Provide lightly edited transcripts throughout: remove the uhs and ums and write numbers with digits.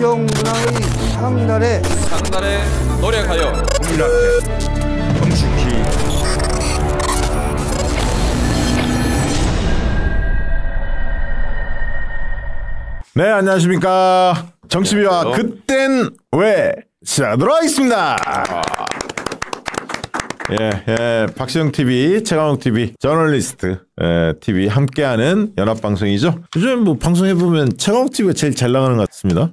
영문화의 상달에 노력하여 국민한테 정숙히 네, 안녕하십니까. 정치비와 그땐 왜 시작하도록 하겠습니다. 박시영 TV, 최강욱 TV, 저널리스트 TV 함께하는 연합방송이죠. 요즘 뭐 방송해보면 최강욱 TV가 제일 잘 나가는 것 같습니다.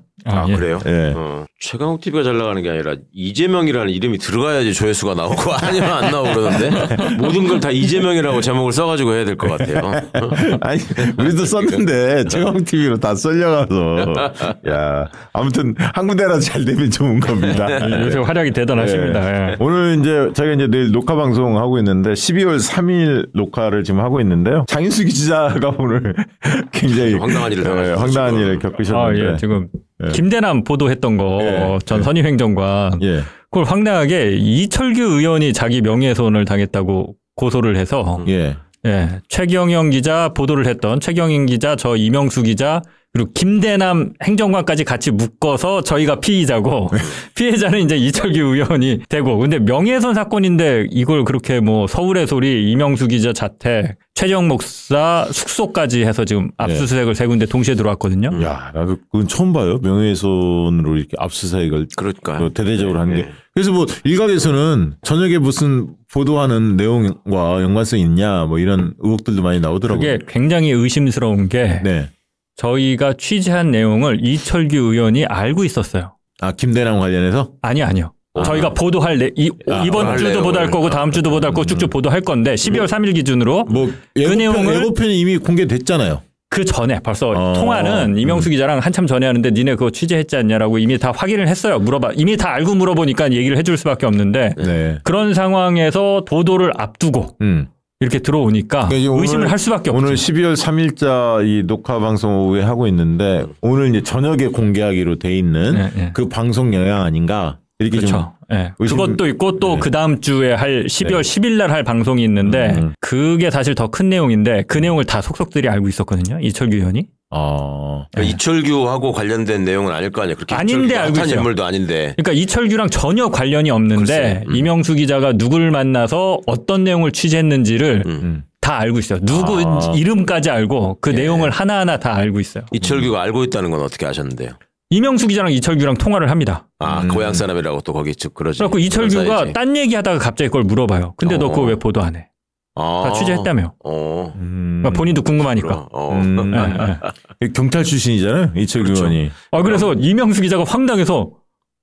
예. 그래요? 예. 최강욱 TV가 잘 나가는 게 아니라 이재명이라는 이름이 들어가야지 조회수가 나오고 아니면 안 나오고 그러는데 모든 걸 다 이재명이라고 제목을 써가지고 해야 될 것 같아요. 아니 우리도 썼는데 최강욱 TV로 다 썰려가서 야 아무튼 한 군데라도 잘 되면 좋은 겁니다. 요새 활약이 대단하십니다. 예. 오늘 이제 저희가 이제 내일 녹화 방송 하고 있는데 12월 3일 녹화를 지금 하고 있는데요. 장인수 기자가 오늘 굉장히 황당한 일을 당하셨죠. 황당한 일을 겪으셨는데 지금 김대남 보도했던 거 전 선임행정관 그걸 황당하게 이철규 의원이 자기 명예훼손을 당했다고 고소를 해서 최경영 기자 보도를 했던 최경영 기자, 저 이명수 기자 그리고 김대남 행정관까지 같이 묶어서 저희가 피의자고 피해자는 이제 이철규 의원이 되고 근데 명예훼손 사건인데 이걸 그렇게 뭐 서울의 소리, 이명수 기자 자택, 최정 목사 숙소까지 해서 지금 압수수색을 세 군데 동시에 들어왔거든요. 야, 나도 그건 처음 봐요. 명예훼손으로 이렇게 압수수색을 대대적으로 하는 게. 그래서 뭐 일각에서는 저녁에 무슨 보도하는 내용과 연관성이 있냐 뭐 이런 의혹들도 많이 나오더라고요. 그게 굉장히 의심스러운 게 저희가 취재한 내용을 이철규 의원이 알고 있었어요. 아, 김대남 관련해서? 아니요. 저희가 보도할 이번 주도 보도할 거고 다음 주도 보도할 거고 쭉쭉 보도할 건데 12월 3일 기준으로 그 내용을 예고편이 이미 공개됐잖아요. 그 전에 벌써 통화는 이명수 기자랑 한참 전에 하는데 니네 그거 취재했지 않냐라고 이미 다 확인을 했어요. 이미 다 알고 물어보니까 얘기를 해줄 수밖에 없는데 그런 상황에서 보도를 앞두고 이렇게 들어오니까 의심을 할 수밖에 없죠. 오늘 12월 3일자 이 녹화 방송 오후에 하고 있는데 오늘 이제 저녁에 공개하기로 돼 있는 그 방송 영향 아닌가 이렇게 그렇죠. 그것도 있고 또 그 다음 주에 할 12월 10일 날 할 방송이 있는데 그게 사실 더 큰 내용인데 그 내용을 다 속속들이 알고 있었거든요. 이철규 의원이. 그러니까 이철규하고 관련된 내용은 아닐 거 아니에요. 그렇게 아닌데 알고 있어요. 인물도 아닌데. 그러니까 이철규랑 전혀 관련이 없는데 이명수 기자가 누구를 만나서 어떤 내용을 취재했는지를 다 알고 있어요. 누구 이름까지 알고 그 내용을 하나하나 다 알고 있어요. 이철규가 알고 있다는 건 어떻게 아셨는데요? 이명수 기자랑 이철규랑 통화를 합니다. 고향 사람이라고 또 거기 쭉 그러지. 그래서 이철규가 딴 얘기하다가 갑자기 그걸 물어봐요. 근데 너 그거 왜 보도 안 해? 다 취재했다며. 그러니까 본인도 궁금하니까. 경찰 출신이잖아요, 이철규 의원이. 그래서 이명수 기자가 황당해서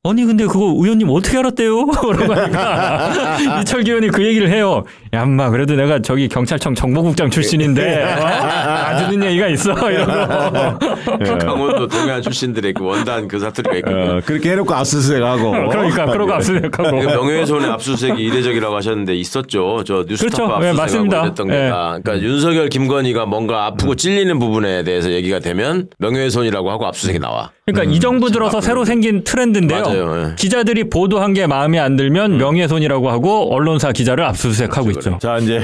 아니 근데 그거 의원님 어떻게 알았대요? 그러고 하니까 이철규 의원이 그 얘기를 해요. 야 인마 그래도 내가 저기 경찰청 정보국장 출신인데 아주는 얘기가 있어 이러고. 강원도 동해안 출신들의 그 원단 그 사투리가 있거든요. 그렇게 해놓고 압수수색하고. 그러고 압수수색하고. 명예훼손의 압수수색이 이례적이라고 하셨는데 있었죠. 저 뉴스타파 그렇죠. 압수수색하고 이랬던 게 그러니까 윤석열, 김건희가 뭔가 아프고 찔리는 부분에 대해서 얘기가 되면 명예훼손이라고 하고 압수수색이 나와. 그러니까 이 정부 들어서 새로 생긴 트렌드인데요. 맞아요. 기자들이 보도한 게 마음에 안 들면 명예훼손이라고 하고 언론사 기자를 압수수색하고 있죠. 자 이제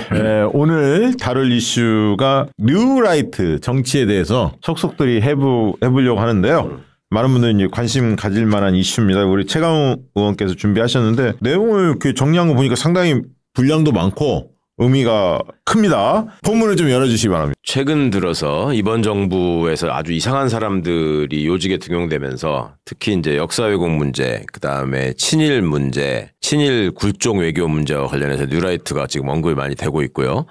오늘 다룰 이슈가 뉴라이트 정치에 대해서 속속들이 해보려고 하는데요. 많은 분들이 이제 관심 가질 만한 이슈입니다. 우리 최강욱 의원께서 준비하셨는데 내용을 이렇게 정리한 거 보니까 상당히 분량도 많고 의미가 큽니다. 본문을 좀 열어주시기 바랍니다. 최근 들어서 이번 정부에서 아주 이상한 사람들이 요직에 등용되면서 특히 이제 역사 왜곡 문제, 그 다음에 친일 문제, 친일 굴종 외교 문제와 관련해서 뉴라이트가 지금 언급이 많이 되고 있고요.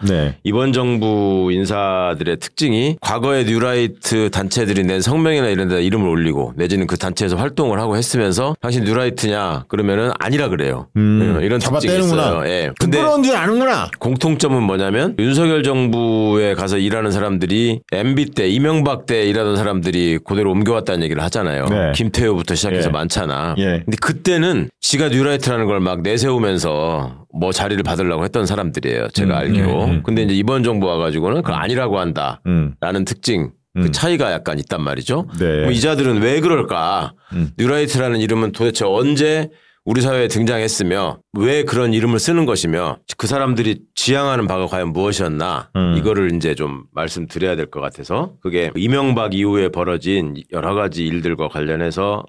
이번 정부 인사들의 특징이 과거에 뉴라이트 단체들이 낸 성명이나 이런 데 이름을 올리고 내지는 그 단체에서 활동을 하고 했으면서 당신 뉴라이트냐 그러면은 아니라 그래요. 이런 특징이 있어요. 근데 부끄러운 줄 아는구나. 공통점은 뭐냐면 윤석열 정부에 가서 일하는 사람들이 MB 때 이명박 때 일하던 사람들이 그대로 옮겨왔다는 얘기를 하잖아요. 김태효부터 시작해서 많잖아. 근데 그때는 지가 뉴라이트라는 걸 막 내세우면서 뭐 자리를 받으려고 했던 사람들이에요. 제가 알기로. 근데 이제 이번 정부 와가지고는 그걸 아니라고 한다라는 특징. 그 차이가 약간 있단 말이죠. 이 자들은 왜 그럴까? 뉴라이트라는 이름은 도대체 언제 우리 사회에 등장했으며 왜 그런 이름을 쓰는 것이며 그 사람들이 지향하는 바가 과연 무엇이었나 이거를 이제 좀 말씀드려야 될 것 같아서 그게 이명박 이후에 벌어진 여러 가지 일들과 관련해서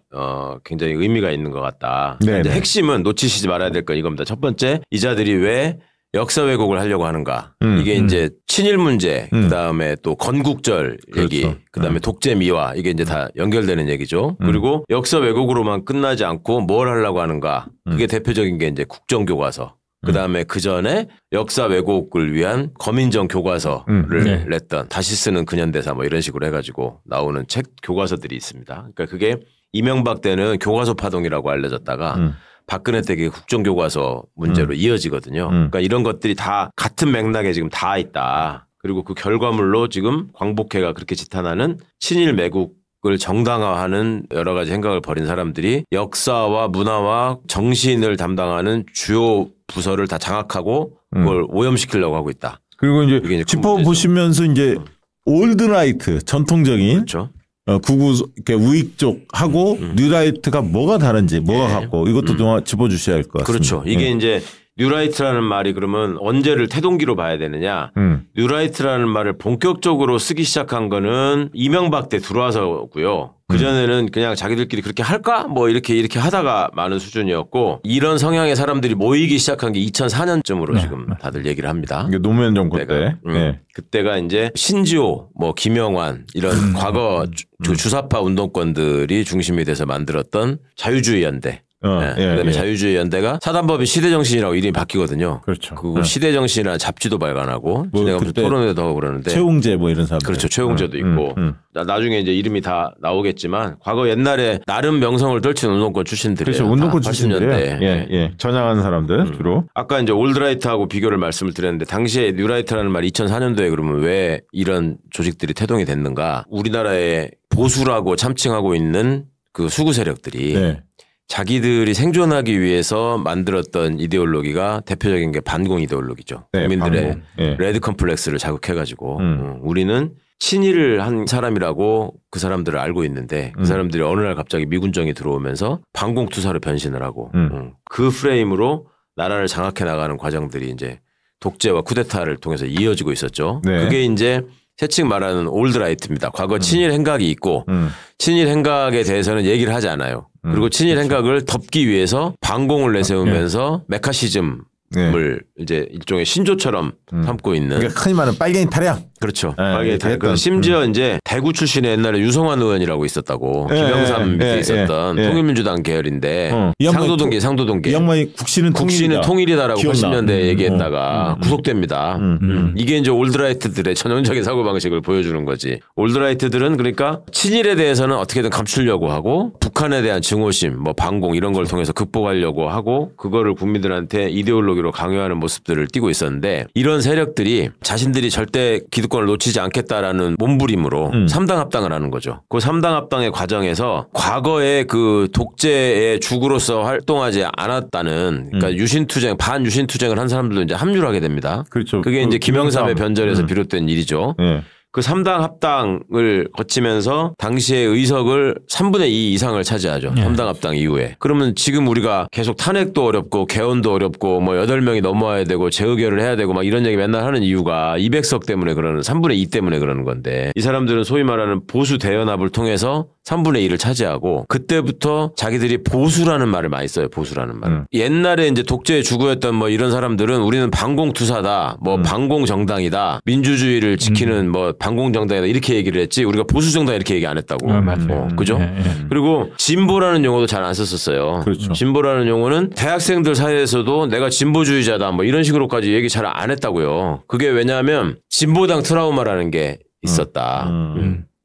굉장히 의미가 있는 것 같다. 이제 핵심은 놓치시지 말아야 될 건 이겁니다. 첫 번째, 이자들이 왜 역사 왜곡을 하려고 하는가. 이게 이제 친일 문제, 그다음에 또 건국절 얘기, 그렇죠. 그다음에 독재 미화 이게 이제 다 연결되는 얘기죠. 그리고 역사 왜곡으로만 끝나지 않고 뭘 하려고 하는가. 그게 대표적인 게 이제 국정교과서. 그다음에 그 전에 역사 왜곡을 위한 검인정 교과서를 냈던 다시 쓰는 근현대사 뭐 이런 식으로 해가지고 나오는 책 교과서들이 있습니다. 그러니까 그게 이명박 때는 교과서 파동이라고 알려졌다가 박근혜 때 국정교과서 문제로 이어지거든요. 그러니까 이런 것들이 다 같은 맥락에 지금 다 있다. 그리고 그 결과물로 지금 광복회가 그렇게 지탄하는 친일 매국을 정당화하는 여러 가지 행각을 벌인 사람들이 역사와 문화와 정신을 담당하는 주요 부서를 다 장악하고 그걸 오염시키려고 하고 있다. 그리고 이제 짚어보시면서 이제 올드라이트 전통적인 그렇죠. 구구 우익 쪽하고 뉴라이트가 뭐가 다른지 뭐가 같고 이것도 좀 짚어주셔야 할 것 같습니다. 그렇죠. 이게 이제 뉴라이트라는 말이 그러면 언제를 태동기로 봐야 되느냐. 뉴라이트라는 말을 본격적으로 쓰기 시작한 거는 이명박 때 들어와서고요. 그전에는 그냥 자기들끼리 그렇게 할까? 뭐 이렇게 하다가 많은 수준이었고 이런 성향의 사람들이 모이기 시작한 게 2004년쯤으로 지금 다들 얘기를 합니다. 이게 노무현 정부 때. 그때가 이제 신지호, 뭐 김영환 이런 과거 주사파 운동권들이 중심이 돼서 만들었던 자유주의 연대. 그다음에 자유주의 연대가 사단법인 시대정신이라고 이름이 바뀌거든요. 그렇죠. 그 시대정신이라는 잡지도 발간하고 뭐 내가 무슨 토론회도 하고 그러는데 최웅재 뭐 이런 사람 그렇죠. 최웅재도 있고 나중에 이제 이름이 다 나오겠지만 과거 옛날에 나름 명성을 떨친 운동권 출신들이에요. 그렇죠. 운동권 출신들이에요. 전향하는 사람들 주로. 아까 이제 올드라이트하고 비교를 말씀을 드렸는데 당시에 뉴라이트라는 말이 2004년도에 그러면 왜 이런 조직들이 태동이 됐는가? 우리나라에 보수라고 참칭하고 있는 그 수구 세력들이 자기들이 생존하기 위해서 만들었던 이데올로기가 대표적인 게 반공 이데올로기죠. 국민들의 레드 컴플렉스를 자극해가지고 우리는 친일을 한 사람이라고 그 사람들을 알고 있는데 그 사람들이 어느 날 갑자기 미군정이 들어오면서 반공투사로 변신을 하고 그 프레임으로 나라를 장악해 나가는 과정들이 이제 독재와 쿠데타를 통해서 이어지고 있었죠. 그게 이제 세칭 말하는 올드라이트입니다. 과거 친일 행각이 있고 친일 행각에 대해서는 얘기를 하지 않아요. 그리고 친일 행각을 덮기 위해서 반공을 내세우면서 메카시즘을 이제 일종의 신조처럼 삼고 있는. 그러니까 흔히 말하는 빨갱이 타령. 그렇죠. 빨갱이 타령. 심지어 이제 대구 출신에 옛날에 유성환 의원이라고 있었다고. 김영삼 밑에 있었던 통일민주당 계열인데 상도동계. 이 양반이 국시는 통일이다라고 80년대에 얘기했다가 구속됩니다. 이게 이제 올드라이트들의 전형적인 사고방식을 보여주는 거지. 올드라이트들은 그러니까 친일에 대해서는 어떻게든 감추려고 하고 북한에 대한 증오심, 뭐 반공 이런 걸 통해서 극복하려고 하고 그거를 국민들한테 이데올로기로 강요하는 모습들을 띠고 있었는데 이런 세력들이 자신들이 절대 기득권을 놓치지 않겠다라는 몸부림으로 3당 합당을 하는 거죠. 그 3당 합당의 과정에서 과거에 그 독재의 죽으로서 활동하지 않았다는 그러니까 유신투쟁, 반유신투쟁을 한 사람들도 이제 합류를 하게 됩니다. 그렇죠. 그게 이제 김영삼의 변절에서 비롯된 일이죠. 그 3당 합당을 거치면서 당시의 의석을 3분의 2 이상을 차지하죠. 3당 합당 이후에. 그러면 지금 우리가 계속 탄핵도 어렵고 개헌도 어렵고 뭐 8명이 넘어와야 되고 재의결을 해야 되고 막 이런 얘기 맨날 하는 이유가 200석 때문에 그러는 3분의 2 때문에 그러는 건데 이 사람들은 소위 말하는 보수 대연합을 통해서 3분의 1을 차지하고 그때부터 자기들이 보수라는 말을 많이 써요. 보수라는 말을. 옛날에 이제 독재의 주구였던 뭐 이런 사람들은 우리는 반공투사다. 뭐 반공정당이다. 민주주의를 지키는 뭐 반공정당이다. 이렇게 얘기를 했지 우리가 보수정당 이렇게 얘기 안 했다고. 맞아요. 그죠? 그리고 진보라는 용어도 잘 안 썼었어요. 그렇죠. 진보라는 용어는 대학생들 사이에서도 내가 진보주의자다. 뭐 이런 식으로까지 얘기 잘 안 했다고요. 그게 왜냐하면 진보당 트라우마라는 게 있었다.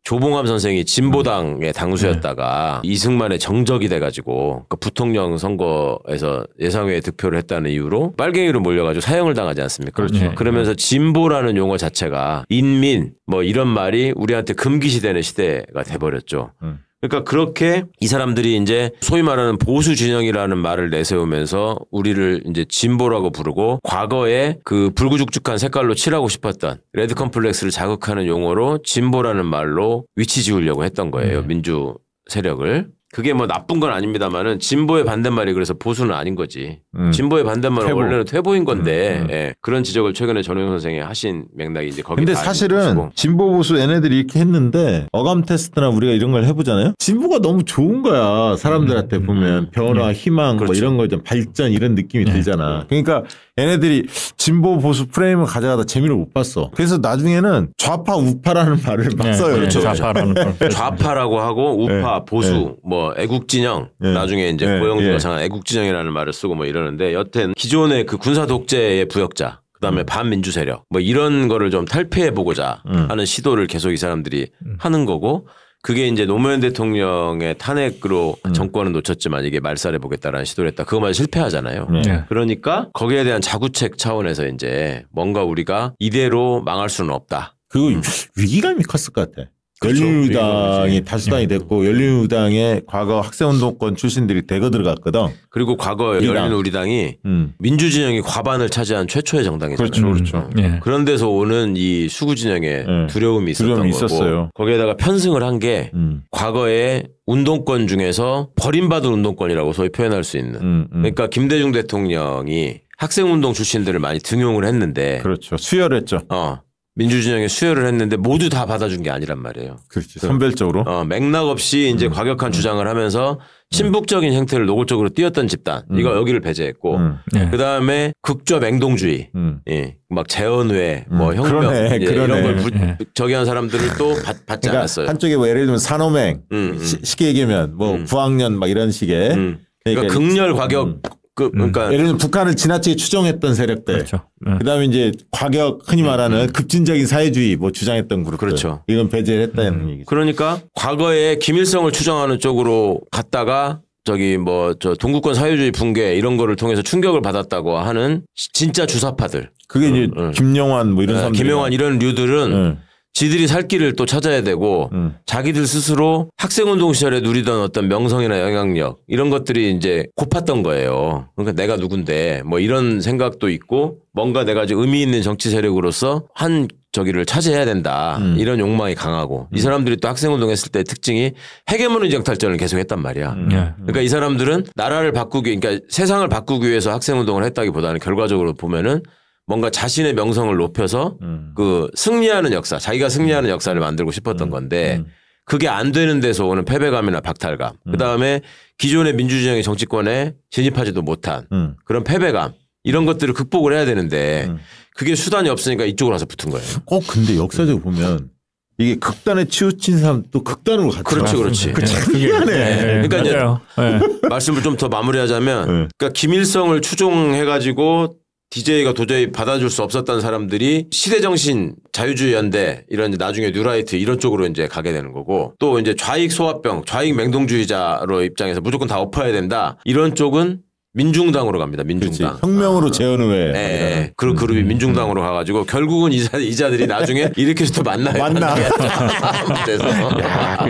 조봉암 선생이 진보당의 당수였다가 이승만의 정적이 돼가지고 그 부통령 선거에서 예상외에 득표를 했다는 이유로 빨갱이로 몰려가지고 사형을 당하지 않습니까? 그렇죠. 그러면서 진보라는 용어 자체가 인민 뭐 이런 말이 우리한테 금기시되는 시대가 돼버렸죠. 그러니까 그렇게 이 사람들이 이제 소위 말하는 보수 진영이라는 말을 내세우면서 우리를 이제 진보라고 부르고 과거에 그 불구죽죽한 색깔로 칠하고 싶었던 레드 컴플렉스를 자극하는 용어로 진보라는 말로 위치 지우려고 했던 거예요. 민주 세력을. 그게 뭐 나쁜 건 아닙니다만은 진보의 반대말이 그래서 보수는 아닌 거지. 진보의 반대말은 퇴보. 원래는 퇴보인 건데 예. 그런 지적을 최근에 전우영 선생이 하신 맥락이 이제 거기. 근데 사실은 진보 보수 얘네들이 이렇게 했는데 어감 테스트나 우리가 이런 걸 해보잖아요. 진보가 너무 좋은 거야. 사람들한테 보면 변화, 희망 그렇죠. 뭐 이런 거 좀 발전 이런 느낌이 들잖아. 그러니까 얘네들이 진보 보수 프레임을 가져가다 재미를 못 봤어. 그래서 나중에는 좌파 우파라는 말을 막 써요. 그렇죠. 좌파라는 좌파라고 하고 우파, 보수, 뭐 애국진영 나중에 이제 고영주가 상한 애국진영이라는 말을 쓰고 뭐 이러는데 여튼 기존의 그 군사 독재의 부역자 그다음에 반민주 세력 뭐 이런 거를 좀 탈피해 보고자 하는 시도를 계속 이 사람들이 하는 거고 그게 이제 노무현 대통령의 탄핵으로 정권은 놓쳤지만 이게 말살해 보겠다라는 시도를 했다. 그것만 실패하잖아요. 그러니까 거기에 대한 자구책 차원에서 이제 뭔가 우리가 이대로 망할 수는 없다. 그리고 위기감이 컸을 것 같아. 그렇죠. 열린우리당이 다수당이 됐고 열린우리당에 과거 학생운동권 출신들이 대거 들어갔거든. 그리고 과거 열린우리당이 민주진영이 과반을 차지한 최초의 정당이잖아요. 그렇죠. 그런 데서 오는 이 수구진영의 두려움이 있었던 거고 있었어요. 거기에다가 편승을 한 게 과거에 운동권 중에서 버림받은 운동권이라고 소위 표현할 수 있는 그러니까 김대중 대통령이 학생운동 출신들을 많이 등용을 했는데 그렇죠. 수혈했죠. 민주진영에 수혈을 했는데 모두 다 받아준 게 아니란 말이에요. 그렇지. 선별적으로. 맥락 없이 이제 과격한 주장을 하면서 친북적인 행태를 노골적으로 띄었던 집단. 이거 여기를 배제했고. 그다음에 극좌 맹동주의. 예. 막 재헌회, 뭐 혁명 이런 걸 저기 한 사람들을 또 받지 그러니까 않았어요. 한쪽에 뭐 예를 들면 산호맹 쉽게 얘기하면 뭐 구학년 막 이런 식의 그러니까 극렬 과격 그러니까 예를 들면 북한을 지나치게 추종했던 세력들. 그렇죠. 그다음에 이제 과격 흔히 말하는 급진적인 사회주의 뭐 주장했던 그룹들. 그렇죠. 이건 배제를 했다는 얘기죠. 그러니까 과거에 김일성을 추정하는 쪽으로 갔다가 저기 뭐 저 동구권 사회주의 붕괴 이런 거를 통해서 충격을 받았다고 하는 진짜 주사파들. 그게 이제 김영환 뭐 이런 사람들. 김영환 이런 류들은 지들이 살 길을 또 찾아야 되고 자기들 스스로 학생운동 시절에 누리던 어떤 명성이나 영향력 이런 것들이 이제 고팠던 거예요. 그러니까 내가 누군데 뭐 이런 생각도 있고 뭔가 내가 좀 의미 있는 정치 세력으로서 한 저기를 차지해야 된다. 이런 욕망이 강하고 이 사람들이 또 학생운동 했을 때 특징이 헤게모니 정탈전을 계속 했단 말이야. 그러니까 이 사람들은 나라를 바꾸기 그러니까 세상을 바꾸기 위해서 학생운동을 했다기보다는 결과적으로 보면은 뭔가 자신의 명성을 높여서 그 승리하는 역사, 자기가 승리하는 역사를 만들고 싶었던 건데 그게 안 되는 데서 오는 패배감이나 박탈감. 그다음에 기존의 민주진영의 정치권에 진입하지도 못한 그런 패배감. 이런 것들을 극복을 해야 되는데 그게 수단이 없으니까 이쪽으로 와서 붙은 거예요. 근데 역사적으로 보면 이게 극단에 치우친 사람 또 극단으로 갔죠. 그렇지. 희한해. 그러니까 이제 말씀을 좀 더 마무리하자면 그러니까 김일성을 추종해가지고 DJ가 도저히 받아줄 수 없었던 사람들이 시대정신 자유주의 연대 이런 이제 나중에 뉴라이트 이런 쪽으로 이제 가게 되는 거고 또 이제 좌익 소화병, 좌익 맹동주의자로 입장에서 무조건 다 엎어야 된다 이런 쪽은 민중당으로 갑니다. 민중당. 혁명으로 재헌회. 네. 그 그룹이 민중당으로 가가지고 결국은 이자들이 나중에 이렇게 또 만나요. 그래서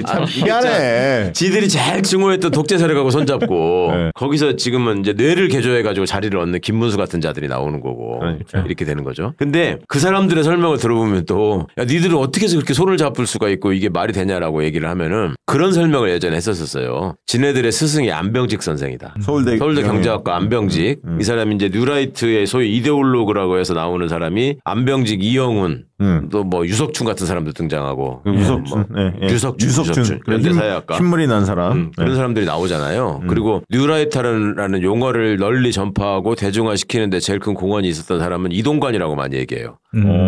참 희한해. 지들이 제일 증오했던 독재 세력하고 손잡고 거기서 지금은 이제 뇌를 개조해가지고 자리를 얻는 김문수 같은 자들이 나오는 거고 이렇게 되는 거죠. 근데 그 사람들의 설명을 들어보면 또 야, 니들은 어떻게 해서 그렇게 손을 잡을 수가 있고 이게 말이 되냐라고 얘기를 하면은 그런 설명을 예전에 했었어요. 지네들의 스승이 안병직 선생이다. 서울대 경제학과 안병직. 이 사람이 이제 뉴라이트의 소위 이데올로그라고 해서 나오는 사람이 안병직, 이영훈, 또 뭐 유석춘 같은 사람도 등장하고. 유석춘. 현대사회학과. 흰물이 난 사람. 그런 사람들이 나오잖아요. 그리고 뉴라이트라는 용어를 널리 전파하고 대중화시키는데 제일 큰 공헌이 있었던 사람은 이동관이라고 많이 얘기해요.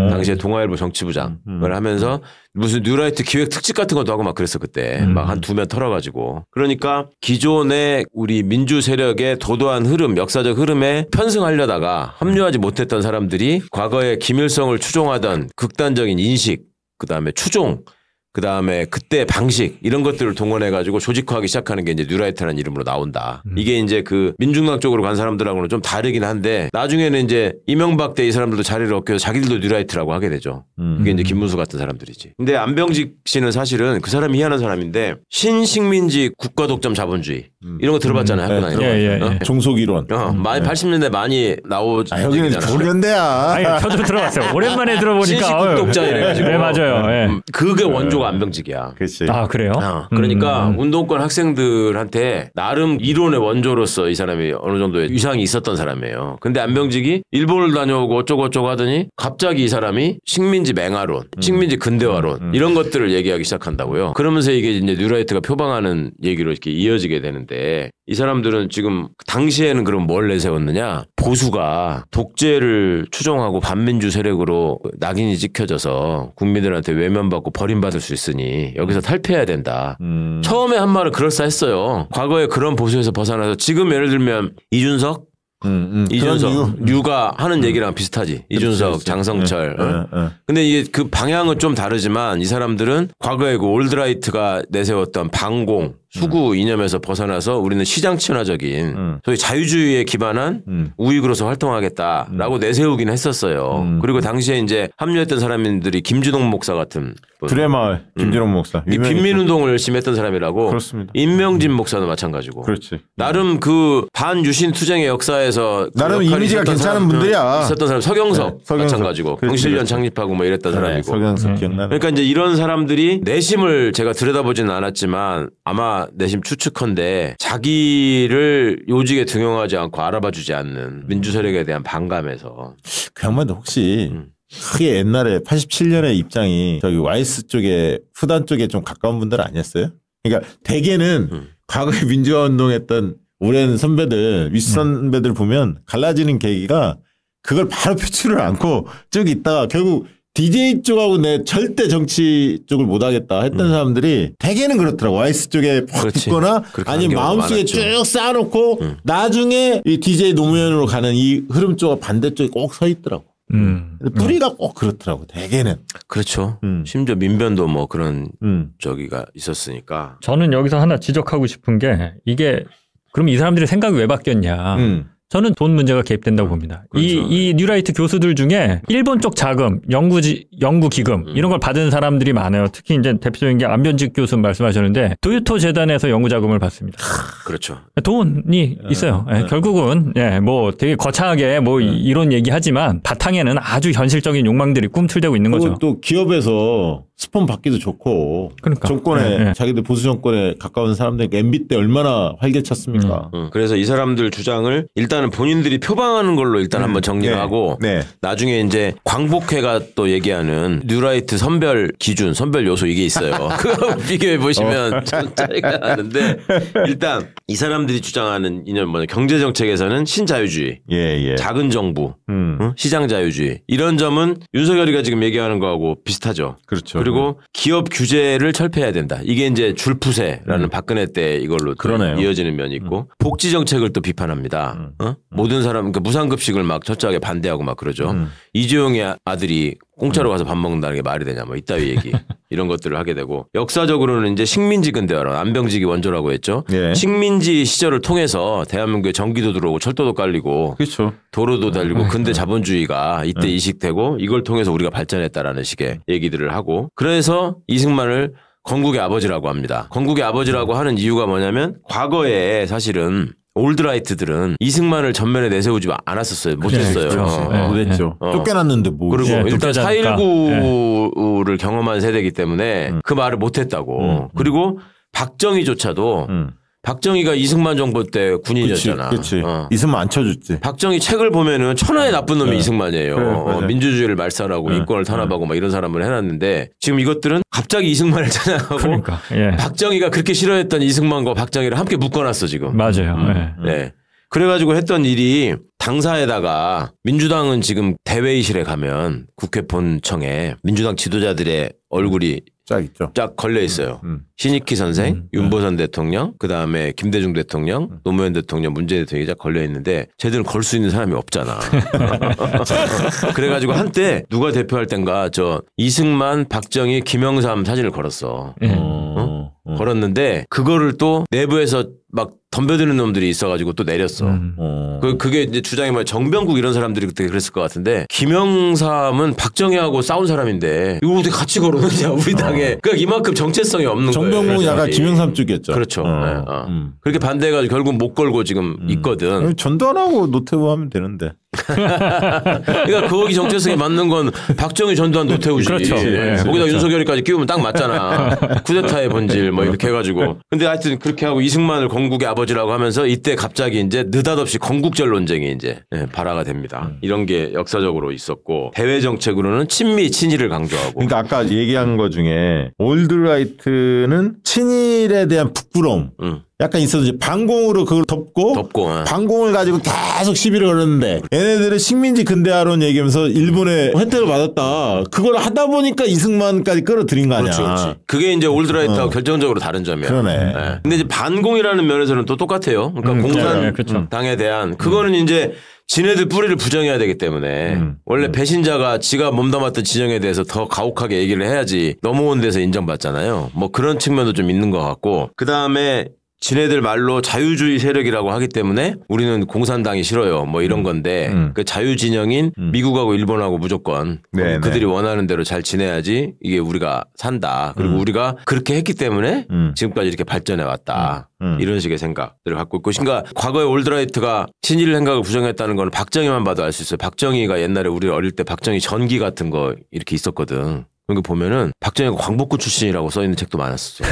당시에 동아일보 정치부장을 하면서 무슨 뉴라이트 기획 특집 같은 것도 하고 막 그랬어 그때. 막 한 2면 털어가지고. 그러니까 기존의 우리 민주 세력의 도도한 흐름, 역사적 흐름에 편승하려다가 합류하지 못했던 사람들이 과거에 김일성을 추종하던 극단적인 인식, 그다음에 추종, 그다음에 그때 방식 이런 것들을 동원해가지고 조직화하기 시작하는 게 이제 뉴라이트라는 이름으로 나온다. 이게 이제 그 민중당 쪽으로 간 사람들하고는 좀 다르긴 한데 나중에는 이제 이명박 때 이 사람들도 자리를 얻게 해서 자기들도 뉴라이트라고 하게 되죠. 그게 이제 김문수 같은 사람들이지. 근데 안병직 씨는 사실은 그 사람이 희한한 사람인데 신식민지 국가독점 자본주의 이런 거 들어봤잖아요. 학교 다니면서. 종속이론. 많이 80년대 많이 나오잖아요. 여기는 90년대야. 아니, 저도 들어봤어요. 오랜만에 들어보니까. 신식국독자 이래가지고. 네, 맞아요. 그게 원조가 안병직이야. 그렇지. 아 그래요? 그러니까 운동권 학생들한테 나름 이론의 원조로서 이 사람이 어느 정도의 위상이 있었던 사람이에요. 근데 안병직이 일본을 다녀오고 어쩌고 하더니 갑자기 이 사람이 식민지 맹아론, 식민지 근대화론 이런 것들을 얘기하기 시작한다고요. 그러면서 이게 이제 뉴라이트가 표방하는 얘기로 이렇게 이어지게 되는데 이 사람들은 지금 당시에는 그럼 뭘 내세웠느냐? 보수가 독재를 추종하고 반민주 세력으로 낙인이 찍혀져서 국민들한테 외면받고 버림받을 수 있으니 여기서 탈피해야 된다. 처음에 한 말은 그럴싸했어요. 과거에 그런 보수에서 벗어나서 지금 예를 들면 이준석 류가 하는 얘기랑 비슷하지. 이준석, 장성철. 근데 이게 그 방향은 좀 다르지만 이 사람들은 과거에 그 올드라이트가 내세웠던 반공, 수구 이념에서 벗어나서 우리는 시장 친화적인 소위 자유주의에 기반한 우익으로서 활동하겠다라고 내세우긴 했었어요. 그리고 당시에 이제 합류했던 사람들이 김준홍 목사 같은 드레마을 김준홍 목사. 이 빈민운동을 열심히 했던 사람이라고. 그렇습니다. 임명진 목사도 마찬가지고. 그렇지. 나름 그 반유신 투쟁의 역사에서 나름 이미지가 괜찮은 분들이야. 있었던 사람 서경석 마찬가지고. 경실련 창립하고 뭐 이랬던 사람이고. 서경석 기억나네. 그러니까 이제 이런 사람들이 내심을 제가 들여다보지는 않았지만 아마 내심 추측컨대 자기를 요직에 등용하지 않고 알아봐주지 않는 민주 세력에 대한 반감에서. 그 양반도 혹시 크게 옛날에 87년의 입장이 저기 와이스 쪽에 후단 쪽에 좀 가까운 분들 아니었어요? 그러니까 대개는 과거에 민주화 운동했던 오랜 선배들, 윗 선배들 보면 갈라지는 계기가 그걸 바로 표출을 않고 쭉 있다가 결국 DJ 쪽하고 내 절대 정치 쪽을 못하겠다 했던 사람들이 대개는 그렇더라고. 와이스 쪽에 팍 붙거나 아니면 마음속에 쭉 쌓아놓고 나중에 이 DJ 노무현으로 가는 이 흐름 쪽 반대쪽에 꼭 서 있더라고. 뿌리가 꼭 그렇더라고. 대개는. 그렇죠. 심지어 민변도 뭐 그런 저기가 있었으니까. 저는 여기서 하나 지적하고 싶은 게 이게 그럼 이 사람들의 생각이 왜 바뀌었냐. 저는 돈 문제가 개입된다고 봅니다. 그렇죠. 이 뉴라이트 교수들 중에 일본 쪽 자금, 연구기금 이런 걸 받은 사람들이 많아요. 특히 이제 대표적인 게 안병직 교수 말씀하셨는데 도요토 재단에서 연구 자금을 받습니다. 그렇죠. 돈이 있어요. 결국은 뭐 되게 거창하게 뭐 이런 얘기하지만 바탕에는 아주 현실적인 욕망들이 꿈틀대고 있는 거죠. 또 기업에서 스폰 받기도 좋고 그러니까. 정권에 자기들 보수 정권에 가까운 사람들 MB 때 얼마나 활개쳤습니까. 그래서 이 사람들 주장을 일단은 본인들이 표방하는 걸로 일단 한번 정리를 하고 나중에 이제 광복회가 또 얘기하는 뉴라이트 선별 기준, 선별 요소 이게 있어요. 그거 비교해 보시면 좀 차이가 나는데 일단 이 사람들이 주장하는 이념 뭐냐 경제 정책에서는 신자유주의, 작은 정부, 시장 자유주의 이런 점은 윤석열이가 지금 얘기하는 거하고 비슷하죠. 그렇죠. 그리고 기업 규제를 철폐해야 된다. 이게 이제 줄푸세라는 박근혜 때 이걸로 이어지는 면이 있고 복지 정책을 또 비판합니다. 모든 사람 그러니까 무상급식을 막 철저하게 반대하고 막 그러죠. 이재용의 아들이 공짜로 가서 밥 먹는다는 게 말이 되냐 뭐 이따위 얘기 이런 것들을 하게 되고 역사적으로는 이제 식민지 근대화론 안병직이 원조라고 했죠. 식민지 시절을 통해서 대한민국에 전기도 들어오고 철도도 깔리고 그렇죠. 도로도 달리고 근대 자본주의가 이때 이식되고 이걸 통해서 우리가 발전했다라는 식의 얘기들을 하고 그래서 이승만을 건국의 아버지라고 합니다. 건국의 아버지라고 하는 이유가 뭐냐면 과거에 사실은 올드라이트들은 이승만을 전면에 내세우지 않았었어요. 못했어요. 못했죠. 쫓겨났는데 뭐. 그리고 일단 4.19를 경험한 세대이기 때문에 그 말을 못했다고. 그리고 박정희조차도 박정희가 이승만 정부 때 군인이었잖아. 그렇지. 이승만 안 쳐줬지. 박정희 책을 보면은 천하의 나쁜 놈이 이승만이에요. 민주주의를 말살하고 인권을 탄압하고 막 이런 사람을 해놨는데 지금 이것들은 갑자기 이승만을 찬양하고 박정희가 그렇게 싫어했던 이승만과 박정희를 함께 묶어놨어 지금. 맞아요. 네. 그래가지고 했던 일이 당사에다가 민주당은 지금 대회의실에 가면 국회 본청에 민주당 지도자들의 얼굴이 쫙 있죠. 쫙 걸려 있어요. 신익희 선생, 윤보선 대통령, 그 다음에 김대중 대통령, 노무현 대통령, 문재인 대통령이 쫙 걸려 있는데 쟤들은 걸 수 있는 사람이 없잖아. 그래가지고 한때 누가 대표할 땐가 저 이승만, 박정희, 김영삼 사진을 걸었어. 걸었는데 그거를 또 내부에서 막 덤벼드는 놈들이 있어가지고 또 내렸어. 그게 이제 주장이 뭐 정병국 이런 사람들이 그때 그랬을 것 같은데 김영삼은 박정희하고 싸운 사람인데 이거 어떻게 같이 걸어놓냐 우리 당에. 그러니까 이만큼 정체성이 없는 거예요. 정병국은 약간 김영삼 쪽이었죠. 그렇죠. 그렇게 반대해가지고 결국 못 걸고 지금 있거든. 전두환하고 노태우 하면 되는데. 그러니까 거기 정체성에 맞는 건 박정희, 전두환, 노태우지. 그렇죠. 네, 거기다 그렇죠. 윤석열이까지 끼우면 딱 맞잖아. 쿠데타의 본질 뭐 이렇게 해가지고. 근데 하여튼 그렇게 하고 이승만을 건국의 아버지라고 하면서 이때 갑자기 이제 느닷없이 건국절 논쟁이 이제 발화가 됩니다. 이런 게 역사적으로 있었고 대외 정책으로는 친미, 친일을 강조하고. 그러니까 아까 얘기한 거 중에 올드라이트는 친일에 대한 부끄러움. 약간 있어서 반공으로 그걸 덮고 반공을 가지고 계속 시비를 걸었는데 얘네들은 식민지 근대화론 얘기하면서 일본의 혜택을 받았다. 그걸 하다 보니까 이승만까지 끌어들인 거 아니야. 그렇지. 그게 이제 올드라이트하고 결정적으로 다른 점이야. 그러네. 네. 근데 이제 반공이라는 면에서는 또 똑같아요. 그러니까 공산당에 대한 그거는 이제 지네들 뿌리를 부정해야 되기 때문에 원래 배신자가 지가 몸담았던 지정에 대해서 더 가혹하게 얘기를 해야지 넘어온 데서 인정받잖아요. 뭐 그런 측면도 좀 있는 것 같고 그다음에 지네들 말로 자유주의 세력이라고 하기 때문에 우리는 공산당이 싫어요. 뭐 이런 건데 그 자유진영인 미국하고 일본하고 무조건 그들이 원하는 대로 잘 지내야지 이게 우리가 산다. 그리고 우리가 그렇게 했기 때문에 지금까지 이렇게 발전해 왔다. 이런 식의 생각들을 갖고 있고 그러니까 과거에 올드라이트가 친일 행각을 부정했다는 건 박정희만 봐도 알 수 있어요. 박정희가 옛날에 우리 어릴 때 박정희 전기 같은 거 이렇게 있었거든. 그러니까 보면은 박정희가 광복군 출신이라고 써 있는 책도 많았었어.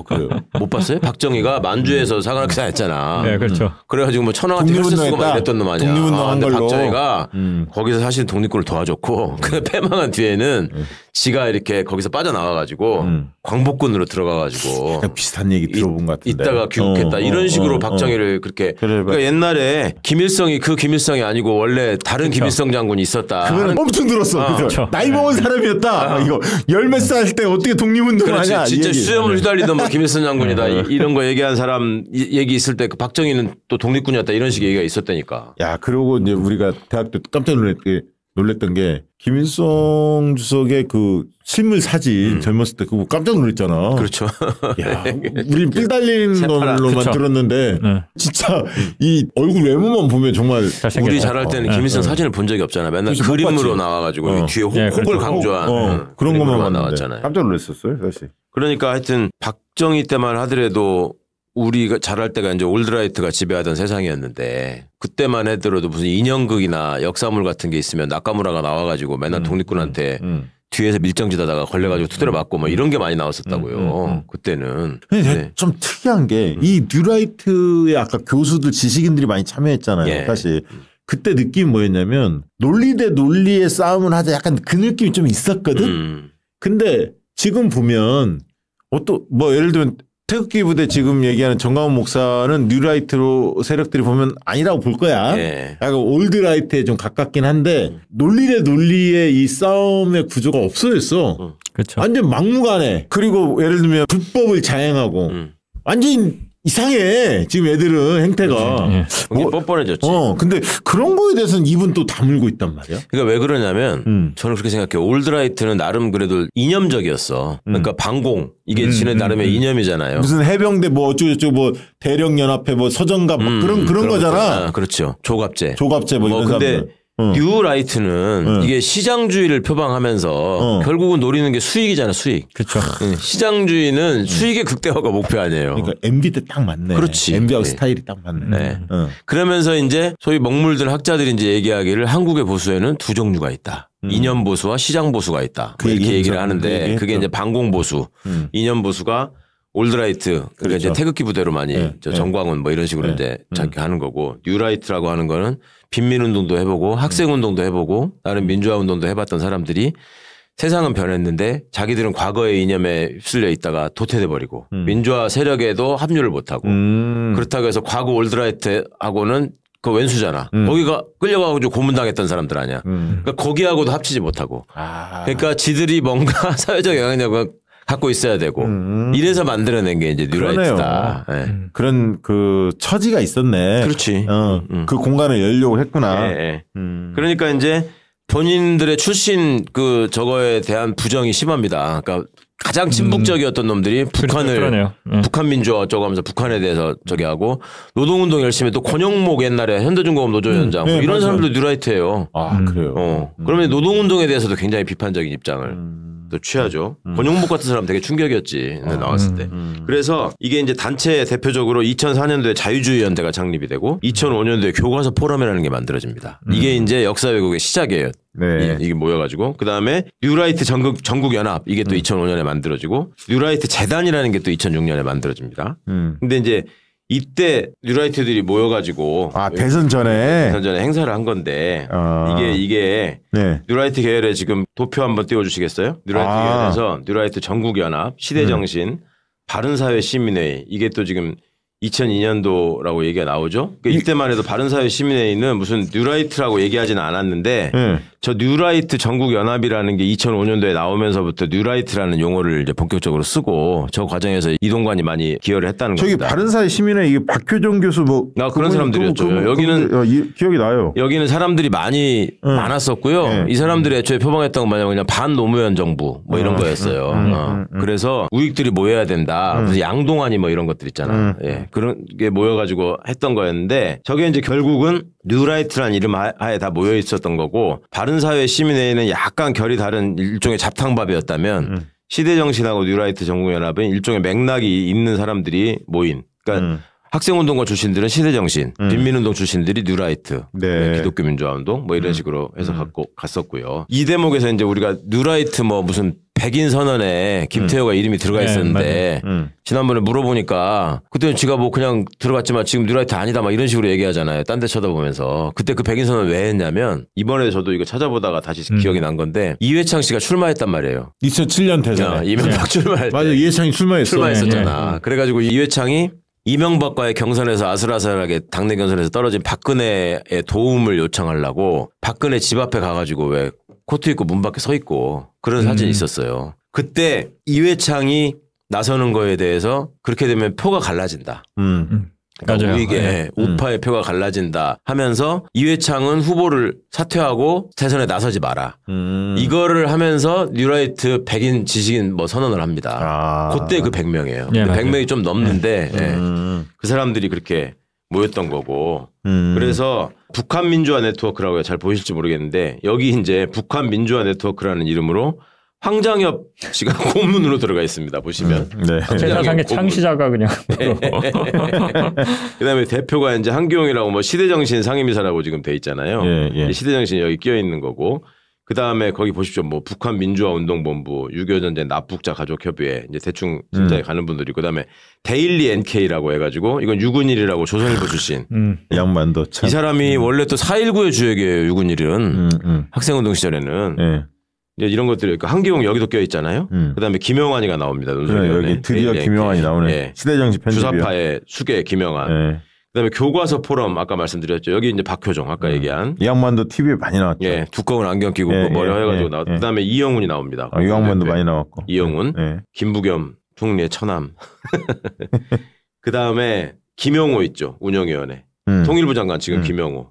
그래요. 못 봤어요? 박정희가 만주에서 사관학사 했잖아. 네, 그렇죠. 그래가지고 뭐 천황한테 혈세 쓰고 막 이랬던 놈 아니야. 독립운동한 근데 걸로. 박정희가 거기서 사실 독립군을 도와줬고 그 패망한 뒤에는 지가 이렇게 거기서 빠져나와가지고 광복군으로 들어가가지고 비슷한 얘기 들어본 것 같은데. 이따가 귀국했다 이런 식으로 박정희를 그렇게 그러니까 옛날에 김일성이 그 김일성이 아니고 원래 다른 김일성 장군이 있었다. 그거는 엄청 들었어. 그래서 나이 먹은 사람이었다. 이거 열 몇 살 때 어떻게 독립운동을 하냐. 진짜 수염을 휘날리던 뭐 김일성 장군이다 이런 거 얘기한 사람 얘기 있을 때 그 박정희는 또 독립군이었다 이런 식의 얘기가 있었다니까. 야 그러고 이제 우리가 대학 때 깜짝 놀랬던 게 김일성 주석의 그 실물 사진 젊었을 때 그거 깜짝 놀랐잖아. 그렇죠. 야, 우리 삘 달린 걸로만 그렇죠. 들었는데 진짜 이 얼굴 외모만 보면 정말 우리 잘할 때는 김일성 사진을 본 적이 없잖아. 맨날 그림으로 나와가지고 뒤에 혹을 강조한 그런 것만 나왔잖아요. 깜짝 놀랐었어요, 사실. 그러니까 하여튼 박정희 때만 하더라도 우리가 잘할 때가 이제 올드라이트가 지배하던 세상이었는데 그때만 해더라도 무슨 인형극이나 역사물 같은 게 있으면 나카무라가 나와가지고 맨날 독립군한테 뒤에서 밀정지다가 걸려가지고 두드려 맞고 뭐 이런 게 많이 나왔었다고요. 그때는. 근데 좀 특이한 게 이 뉴라이트의 아까 교수들 지식인들이 많이 참여했잖아요. 사실. 그때 느낌이 뭐였냐면 논리 대 논리의 싸움을 하자 약간 그 느낌이 좀 있었거든. 근데 지금 보면 뭐 예를 들면 태극기 부대 지금 얘기하는 정강훈 목사는 뉴라이트로 세력들이 보면 아니라고 볼 거야. 약간 올드라이트에 좀 가깝긴 한데 논리 대 논리의 이 싸움의 구조가 없어졌어. 그렇죠. 완전 막무가내. 그리고 예를 들면 불법을 자행하고 완전 이상해. 지금 애들은 행태가. 뭐, 뻔뻔해졌지. 근데 그런 거에 대해서는 입은 또 다물고 있단 말이야. 그러니까 왜 그러냐면 저는 그렇게 생각해요. 올드라이트는 나름 그래도 이념적이었어. 그러니까 반공. 이게 지네 나름의 이념이잖아요. 무슨 해병대 뭐 어쩌고저쩌고 뭐 대령연합회 뭐 서정갑 그런 거잖아. 그렇죠. 조갑제 뭐 이런 근데 사람들. 뉴라이트는 이게 시장주의를 표방하면서 결국은 노리는 게 수익이잖아, 수익. 그렇죠. 시장주의는 수익의 극대화가 목표 아니에요. 그러니까 MB 때 딱 맞네. 그렇지. MB하고 스타일이 딱 맞네. 그러면서 이제 소위 먹물들 학자들이 이제 얘기하기를 한국의 보수에는 두 종류가 있다. 이념 보수와 시장 보수가 있다. 이렇게 얘기를 하는데 그게 이제 반공 보수. 이념 보수가 올드라이트, 그러니까 이제 태극기 부대로 많이 정광훈 뭐 이런 식으로 이제 자기 하는 거고 뉴라이트라고 하는 거는 빈민운동도 해보고 학생운동도 해보고 다른 민주화운동도 해봤던 사람들이 세상은 변했는데 자기들은 과거의 이념에 휩쓸려 있다가 도태돼 버리고 민주화 세력에도 합류를 못하고 그렇다고 해서 과거 올드라이트하고는 그 왼수잖아. 거기가 끌려가고 고문당했던 사람들 아니야. 그러니까 거기하고도 합치지 못하고. 그러니까 지들이 뭔가 사회적 영향력을 갖고 있어야 되고 이래서 만들어낸 게 이제 뉴라이트다. 그런 그 처지가 있었네. 그렇지. 그 공간을 열려고 했구나. 그러니까 이제 본인들의 출신 그 저거에 대한 부정이 심합니다. 그러니까 가장 친북적이었던 놈들이 북한을 북한 민주화 어쩌고 하면서 북한에 대해서 저기 하고 노동운동 열심히 또 권영목 옛날에 현대중공업 노조위원장 뭐 이런 사람들도 뉴라이트예요. 그래요. 그러면 노동운동에 대해서도 굉장히 비판적인 입장을 또 취하죠. 권용복 같은 사람 되게 충격이었지. 나왔을 때. 그래서 이게 이제 단체 대표적으로 2004년도에 자유주의연대가 창립이 되고 2005년도에 교과서 포럼이라는 게 만들어집니다. 이게 이제 역사 왜곡의 시작이에요. 네. 이게 모여가지고 그 다음에 뉴라이트 전국 연합 이게 또 2005년에 만들어지고 뉴라이트 재단이라는 게 또 2006년에 만들어집니다. 근데 이제 이때 뉴라이트들이 모여가지고 대선 전에 행사를 한 건데 이게 네. 뉴라이트 계열에 지금 도표 한번 띄워주시겠어요? 뉴라이트 계열에서 뉴라이트 전국연합, 시대정신, 바른사회 시민회의 이게 또 지금 2002년도라고 얘기가 나오죠. 그러니까 이때만 해도 바른사회 시민회의는 무슨 뉴라이트라고 얘기하지는 않았는데 저 뉴라이트 전국연합이라는 게 2005년도에 나오면서부터 뉴라이트라는 용어를 이제 본격적으로 쓰고 저 과정에서 이동관이 많이 기여를 했다는 겁니다. 저기 바른사회 시민회의 이게 박효정 교수 뭐 그런 사람들이었죠. 여기는 기억이 나요. 여기는 사람들이 많이 많았었고요. 이 사람들이 애초에 표방했던 건 뭐냐면 그냥 반노무현 정부 뭐 이런 거였어요. 그래서 우익들이 모여야 된다. 그래서 양동안이 뭐 이런 것들 있잖아. 예. 그런 게 모여가지고 했던 거였는데 저게 이제 결국은 뉴라이트라는 이름 하에 다 모여 있었던 거고 바른사회 시민회의는 약간 결이 다른 일종의 잡탕밥이었다면 시대정신하고 뉴라이트 전국연합은 일종의 맥락이 있는 사람들이 모인 그러니까 학생운동가 출신들은 시대정신, 빈민운동 출신들이 뉴라이트, 네. 기독교 민주화운동 뭐 이런 식으로 해서 갖고 갔었고요. 이 대목에서 이제 우리가 뉴라이트 뭐 무슨 백인 선언에 김태호가 이름이 들어가 있었는데 지난번에 물어보니까 그때는 지가 뭐 그냥 들어갔지만 지금 뉴라이트 아니다 막 이런 식으로 얘기하잖아요. 딴 데 쳐다보면서. 그때 그 백인 선언 왜 했냐면 이번에 저도 이거 찾아보다가 다시 기억이 난 건데 이회창 씨가 출마했단 말이에요. 2007년 대선에. 이명박 출마할 때. 맞아. 이회창이 출마했었잖아. 그래가지고 이회창이 이명박과의 경선에서 아슬아슬하게 당내 경선에서 떨어진 박근혜의 도움을 요청하려고 박근혜 집 앞에 가가지고 왜 코트 입고 문 밖에 서 있고 그런 사진이 있었어요. 그때 이회창이 나서는 거에 대해서 그렇게 되면 표가 갈라진다. 그러니까 우익의 우파의 표가 갈라진다 하면서 이회창은 후보를 사퇴하고 대선에 나서지 마라. 이거를 하면서 뉴라이트 백인 지식인 뭐 선언을 합니다. 그때 그 100명이에요. 예, 100명이 좀 넘는데 그 사람들이 그렇게 모였던 거고 그래서 북한 민주화 네트워크라고 잘 보실지 모르겠는데 여기 이제 북한 민주화 네트워크라는 이름으로 황장엽 씨가 고문으로 들어가 있습니다. 보시면. 세상의 창시자가 그냥. 그다음에 대표가 이제 한기용이라고 뭐 시대정신 상임이사라고 지금 돼 있잖아요. 시대정신이 여기 끼어 있는 거고. 그다음에 거기 보십시오. 뭐 북한 민주화 운동본부, 6.25 전쟁 납북자 가족협의회 이제 대충 진짜에 가는 분들이 그다음에 데일리 NK라고 해가지고 이건 유근일이라고 조선일보 출신. 양반도 참. 이 사람이 원래 또 4.19의 주역이에요. 유근일은 학생운동 시절에는. 이런 것들이 한기용 여기도 껴 있잖아요. 그다음에 김영환이가 나옵니다. 여기 드디어 김영환이 나오네. 시대정신 편집이요. 주사파의 수계 김영환. 그다음에 교과서 포럼 아까 말씀드렸죠. 여기 이제 박효종 아까 얘기한. 이 양반도 TV에 많이 나왔죠. 예, 두꺼운 안경 끼고 머리 해가지고 나왔고. 그다음에 이영훈이 나옵니다. 이 양반도 많이 나왔고. 이영훈, 김부겸, 총리의 처남. 그다음에 김영호 있죠. 운영위원회. 통일부 장관 지금 김영호.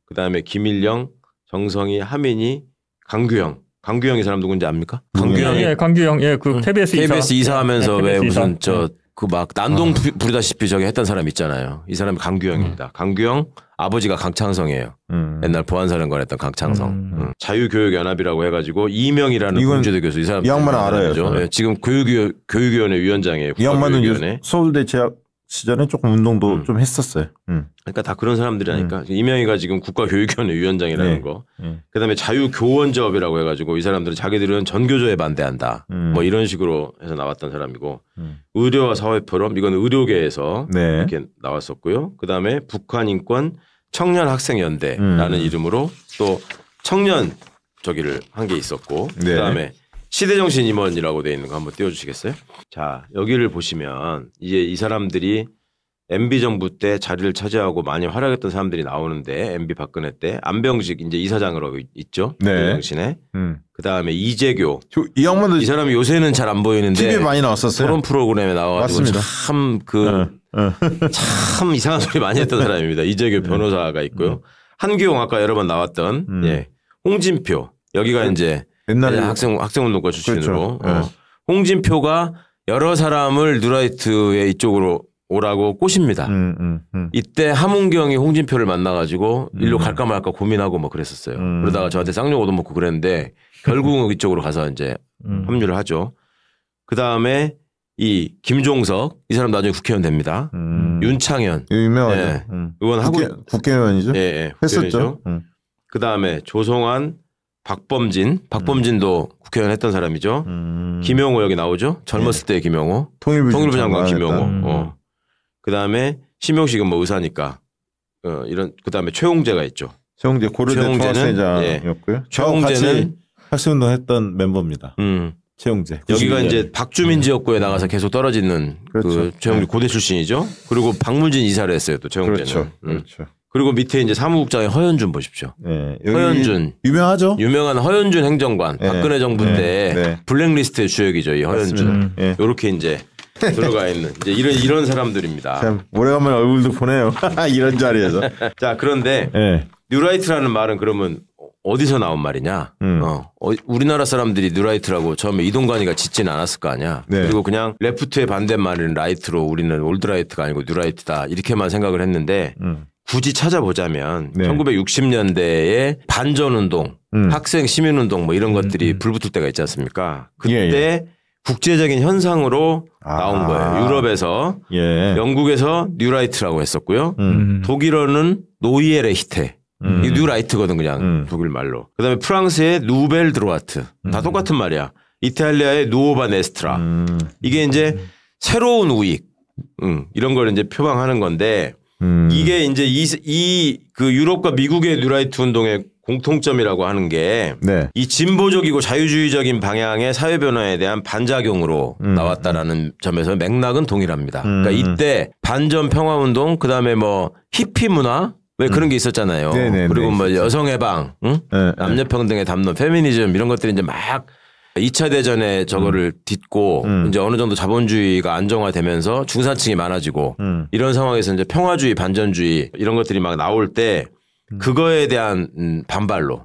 그다음에 김일령, 정성희, 하민희, 강규영. 강규영 이 사람 누군지 압니까? 강규영. 강규영. 그 KBS 이사하면서 왜 무슨 그 막 난동 부리다시피 저기 했던 사람 있잖아요. 이 사람이 강규영입니다. 강규영 아버지가 강창성이에요. 옛날 보안사령관 했던 강창성. 자유교육연합이라고 해가지고 이명이라는 공주대 교수 이 사람. 이 양반은 알아요. 네, 지금 교육위원회 위원장이에요. 이 양반은 서울대 재학 시절에 조금 운동도 좀 했었어요. 그러니까 다 그런 사람들이라니까. 이명희가 지금 국가교육위원회 위원장이라는 거. 그다음에 자유교원조합이라고 해가지고 이 사람들은 자기들은 전교조에 반대한다. 뭐 이런 식으로 해서 나왔던 사람이고 의료와 사회포럼 이건 의료계에서 이렇게 나왔었고요. 그다음에 북한인권 청년학생연대라는 이름으로 또 청년 저기를 한 게 있었고 그다음에 시대정신 임원이라고 돼 있는 거 한번 띄워주시겠어요? 자, 여기를 보시면 이제 이 사람들이 MB 정부 때 자리를 차지하고 많이 활약했던 사람들이 나오는데 MB 박근혜 때 안병식 이제 이사장으로 있죠. 시대정신에. 그 다음에 이재교. 이 양반도 이 사람이 요새는 잘 안 보이는데 TV에 많이 나왔었어요. 토론 프로그램에 나와가지고 참 이상한 소리 많이 했던 사람입니다. 이재교 변호사가 있고요. 한기용 아까 여러 번 나왔던 홍진표 여기가 이제 옛날에 학생운동가 출신으로 홍진표가 여러 사람을 뉴라이트의 이쪽으로 오라고 꼬십니다. 이때 함은경이 홍진표를 만나가지고 일로 갈까 말까 고민하고 뭐 그랬었어요. 그러다가 저한테 쌍욕 얻어먹고 그랬는데 결국은 이쪽으로 가서 이제 합류를 하죠. 그 다음에 이 김종석 이 사람 나중에 국회의원 됩니다. 윤창현 유명하죠. 의원 하고 국회의원이죠. 예, 했었죠. 그 다음에 조성환, 박범진도 국회의원 했던 사람이죠. 김용호 여기 나오죠. 젊었을 때 김용호. 통일부 장관 김용호. 그 다음에 심용식은 뭐 의사니까 이런 그 다음에 최홍재가 있죠. 최홍재 고려대 총학생회장이었고요. 최홍재는 학생운동 했던 멤버입니다. 최홍재. 여기가 이제 박주민 지역구에 나가서 계속 떨어지는 그 최홍재 고대 출신이죠. 그리고 박문진 이사를 했어요. 또 최홍재는. 그렇죠. 그리고 밑에 이제 사무국장의 허현준 보십시오. 네, 허현준. 유명하죠? 유명한 허현준 행정관. 박근혜 정부 때 블랙리스트의 주역이죠. 이 허현준. 요렇게 이제 들어가 있는 이제 이런 사람들입니다. 참 오래간만에 얼굴도 보네요. 이런 자리에서. 자, 그런데 뉴라이트라는 말은 그러면 어디서 나온 말이냐? 우리나라 사람들이 뉴라이트라고 처음에 이동관이가 짓지는 않았을 거 아니야. 그리고 그냥 레프트의 반대말은 라이트로 우리는 올드라이트가 아니고 뉴라이트다 이렇게만 생각을 했는데 굳이 찾아보자면 1960년대에 반전운동, 학생 시민운동 뭐 이런 것들이 불붙을 때가 있지 않습니까? 그때 국제적인 현상으로 나온 거예요. 유럽에서 영국에서 뉴라이트라고 했었고요. 독일어는 노이에레히테. 이 뉴라이트거든 그냥 독일 말로. 그다음에 프랑스의 누벨 드로아트. 다 똑같은 말이야. 이탈리아의 누오바 네스트라. 이게 이제 새로운 우익. 이런 걸 이제 표방하는 건데 이게 이제 그 유럽과 미국의 뉴라이트 운동의 공통점이라고 하는 게 이 진보적이고 자유주의적인 방향의 사회 변화에 대한 반작용으로 나왔다라는 점에서 맥락은 동일합니다. 그러니까 이때 반전 평화 운동 그다음에 뭐 히피 문화 왜 그런 게 있었잖아요. 그리고 뭐 여성 해방, 남녀 평등의 담론, 페미니즘 이런 것들이 이제 막 2차 대전에 저거를 딛고 이제 어느 정도 자본주의가 안정화되면서 중산층이 많아지고 이런 상황에서 이제 평화주의, 반전주의 이런 것들이 막 나올 때 그거에 대한 반발로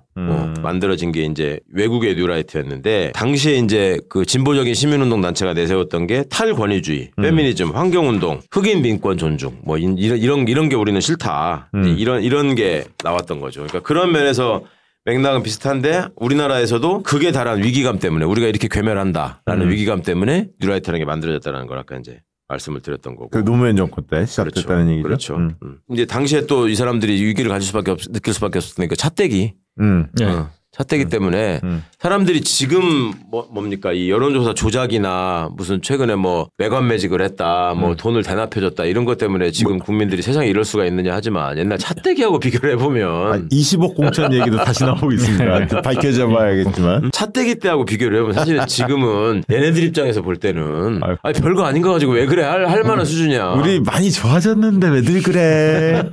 만들어진 게 이제 외국의 뉴라이트였는데 당시에 이제 그 진보적인 시민운동 단체가 내세웠던 게 탈권위주의, 페미니즘, 환경운동, 흑인 민권 존중 뭐 이런 게 우리는 싫다. 이런 게 나왔던 거죠. 그러니까 그런 면에서 맥락은 비슷한데 우리나라에서도 극에 달한 위기감 때문에 우리가 이렇게 괴멸한다라는 위기감 때문에 뉴라이트라는 게 만들어졌다는 걸 아까 이제 말씀을 드렸던 거고. 그 노무현 정권 때 시작됐다는 얘기죠. 그렇죠. 이제 당시에 또 이 사람들이 위기를 느낄 수밖에 없었으니까 차떼기. 차떼기 때문에 사람들이 지금 뭡니까 이 여론조사 조작이나 무슨 최근에 뭐 매관 매직을 했다 뭐 돈을 대납해줬다 이런 것 때문에 지금 국민들이 세상에 이럴 수가 있느냐 하지만 옛날 차떼기하고 비교를 해보면 20억 공천 얘기도 다시 나오고 있습니다. 밝혀져 봐야겠지만 차떼기 때하고 비교를 해보면 사실 지금은 얘네들 입장에서 볼 때는 아니 별거 아닌 거 가지고 왜 그래 할 만한 수준이야. 우리 많이 좋아졌는데 왜들 그래.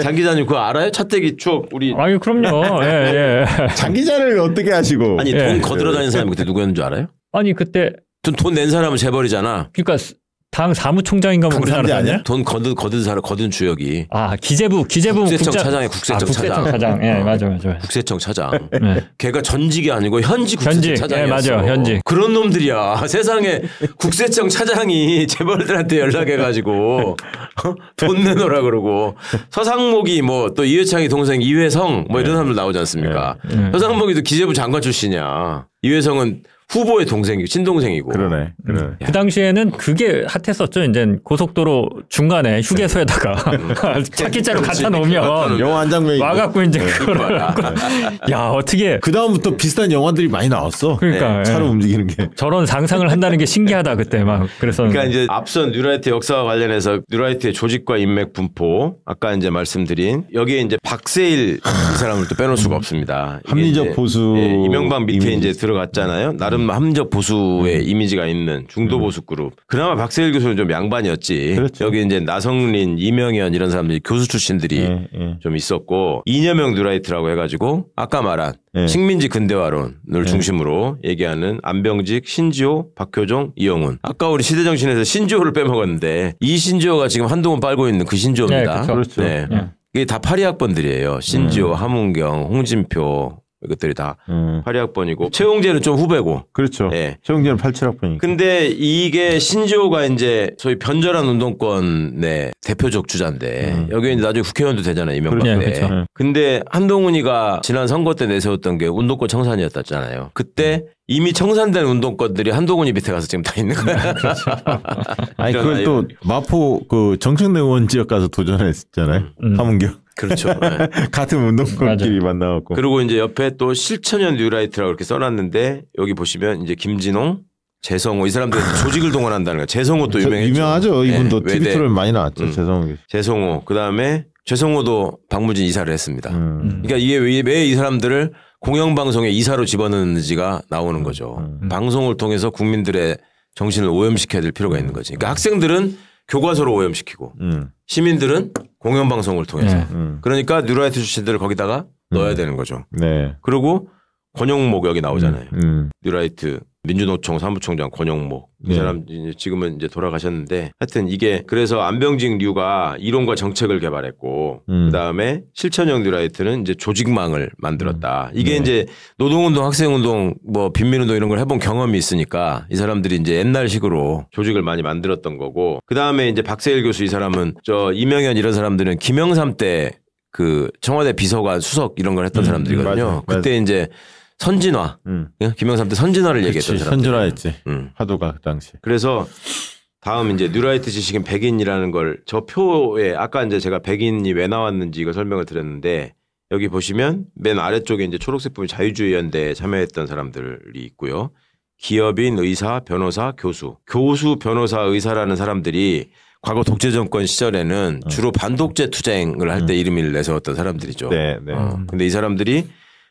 장 기자님 그거 알아요? 차떼기 추억 우리 아니 그럼요. 예. 장 기자를 어떻게 하시고? 아니 돈 거들어 다니는 사람이 그때 누구였는 줄 알아요? 아니 그때 돈 낸 사람은 재벌이잖아. 그러니까 당 사무총장인가 뭐 우리나라 아니야? 돈 거둔 주역이. 기재부 국세청 차장이 국세청 차장. 예, 맞아. 국세청 차장. 걔가 전직이 아니고 현직 국세청 차장이었어. 맞아, 현직. 그런 놈들이야. 세상에 국세청 차장이 재벌들한테 연락해가지고 돈 내놓으라 그러고 서상목이 뭐 또 이회창이 동생 이회성 뭐 이런 사람들 나오지 않습니까? 서상목이도 기재부 장관 출신이야. 이회성은 후보의 동생이고 친동생이고. 그러네. 그 당시에는 그게 핫했었죠. 이제 고속도로 중간에 휴게소에다가 차키자로 갖다 놓으면 영화 한 장면 와갖고 이제 그걸 야 어떻게 그 다음부터 비슷한 영화들이 많이 나왔어. 그러니까 차로 움직이는 게 저런 상상을 한다는 게 신기하다 그때 막 그래서. 그러니까 이제 앞선 뉴라이트 역사와 관련해서 뉴라이트의 조직과 인맥 분포 아까 이제 말씀드린 여기에 이제 박세일 이 사람을 또 빼놓을 수가 없습니다. 합리적 보수 이명박 밑에 이제 들어갔잖아요. 나름 합리적 보수의 이미지가 있는 중도 보수 그룹. 그나마 박세일 교수는 좀 양반이었지. 그렇죠. 여기 이제 나성린, 이명현 이런 사람들이 교수 출신들이 좀 있었고 이념형 뉴라이트라고 해가지고 아까 말한 식민지 근대화론을 중심으로 얘기하는 안병직, 신지호, 박효종, 이영훈. 아까 우리 시대정신에서 신지호를 빼먹었는데 이 신지호가 지금 한동훈 빨고 있는 그 신지호입니다. 그렇죠. 이게 다 파리학번들이에요. 신지호, 함은경, 홍진표 이것들이 다 82학번이고 최홍재는 좀 후배고. 그렇죠. 예. 최홍재는 87학번이니까. 근데 이게 신지호가 이제 소위 변절한 운동권의 대표적 주자인데 여기 이제 나중에 국회의원도 되잖아요. 이명박 때. 그렇죠. 근데 한동훈이가 지난 선거 때 내세웠던 게 운동권 청산이었잖아요. 그때 이미 청산된 운동권들이 한동훈이 밑에 가서 지금 다 있는 거야. 그렇죠. 아니 그걸 또 마포 그 정청래 의원 지역 가서 도전했잖아요. 함은경. 그렇죠. 네. 같은 운동권끼리 만나갖고. 그리고 이제 옆에 또 실천현 뉴라이트라고 이렇게 써놨는데 여기 보시면 이제 김진홍, 재성호 이 사람들 조직을 동원한다는 거예요. 재성호 또 유명하죠. 이분도 네, TV 프로에 많이 나왔죠. 재성호. 그다음에 재성호도 박무진 이사를 했습니다. 그러니까 이게 왜 이 사람들을 공영방송에 이사로 집어넣는지가 나오는 거죠. 방송을 통해서 국민들의 정신을 오염시켜야 될 필요가 있는 거지. 그러니까 학생들은 교과서로 오염시키고 시민들은 공영방송을 통해서. 그러니까 뉴라이트 출신들을 거기다가 넣어야 되는 거죠. 네. 그리고 권영목 여기 나오잖아요. 뉴라이트 민주노총 사무총장 권영목. 이 사람 지금은 이제 돌아가셨는데 하여튼 이게 그래서 안병직 류가 이론과 정책을 개발했고 그다음에 실천형 뉴라이트는 이제 조직망을 만들었다. 이게 이제 노동운동, 학생운동, 뭐 빈민운동 이런 걸 해본 경험이 있으니까 이 사람들이 이제 옛날식으로 조직을 많이 만들었던 거고 그다음에 이제 박세일 교수 이 사람은 저 이명현 이런 사람들은 김영삼 때 그 청와대 비서관 수석 이런 걸 했던 사람들이거든요. 그때 이제 선진화. 김영삼 때 선진화를 얘기했던 사람. 선진화했지. 화두가 그 당시. 그래서 다음 이제 뉴라이트 지식인 백인이라는 걸 저 표에 아까 이제 제가 백인이 왜 나왔는지 이거 설명을 드렸는데 여기 보시면 맨 아래쪽에 이제 초록색 부분 자유주의 연대에 참여했던 사람들이 있고요. 기업인, 의사, 변호사, 교수. 교수, 변호사, 의사라는 사람들이 과거 독재 정권 시절에는 주로 반독재 투쟁을 할 때 이름을 내세웠던 사람들이죠. 네, 네. 근데 이 사람들이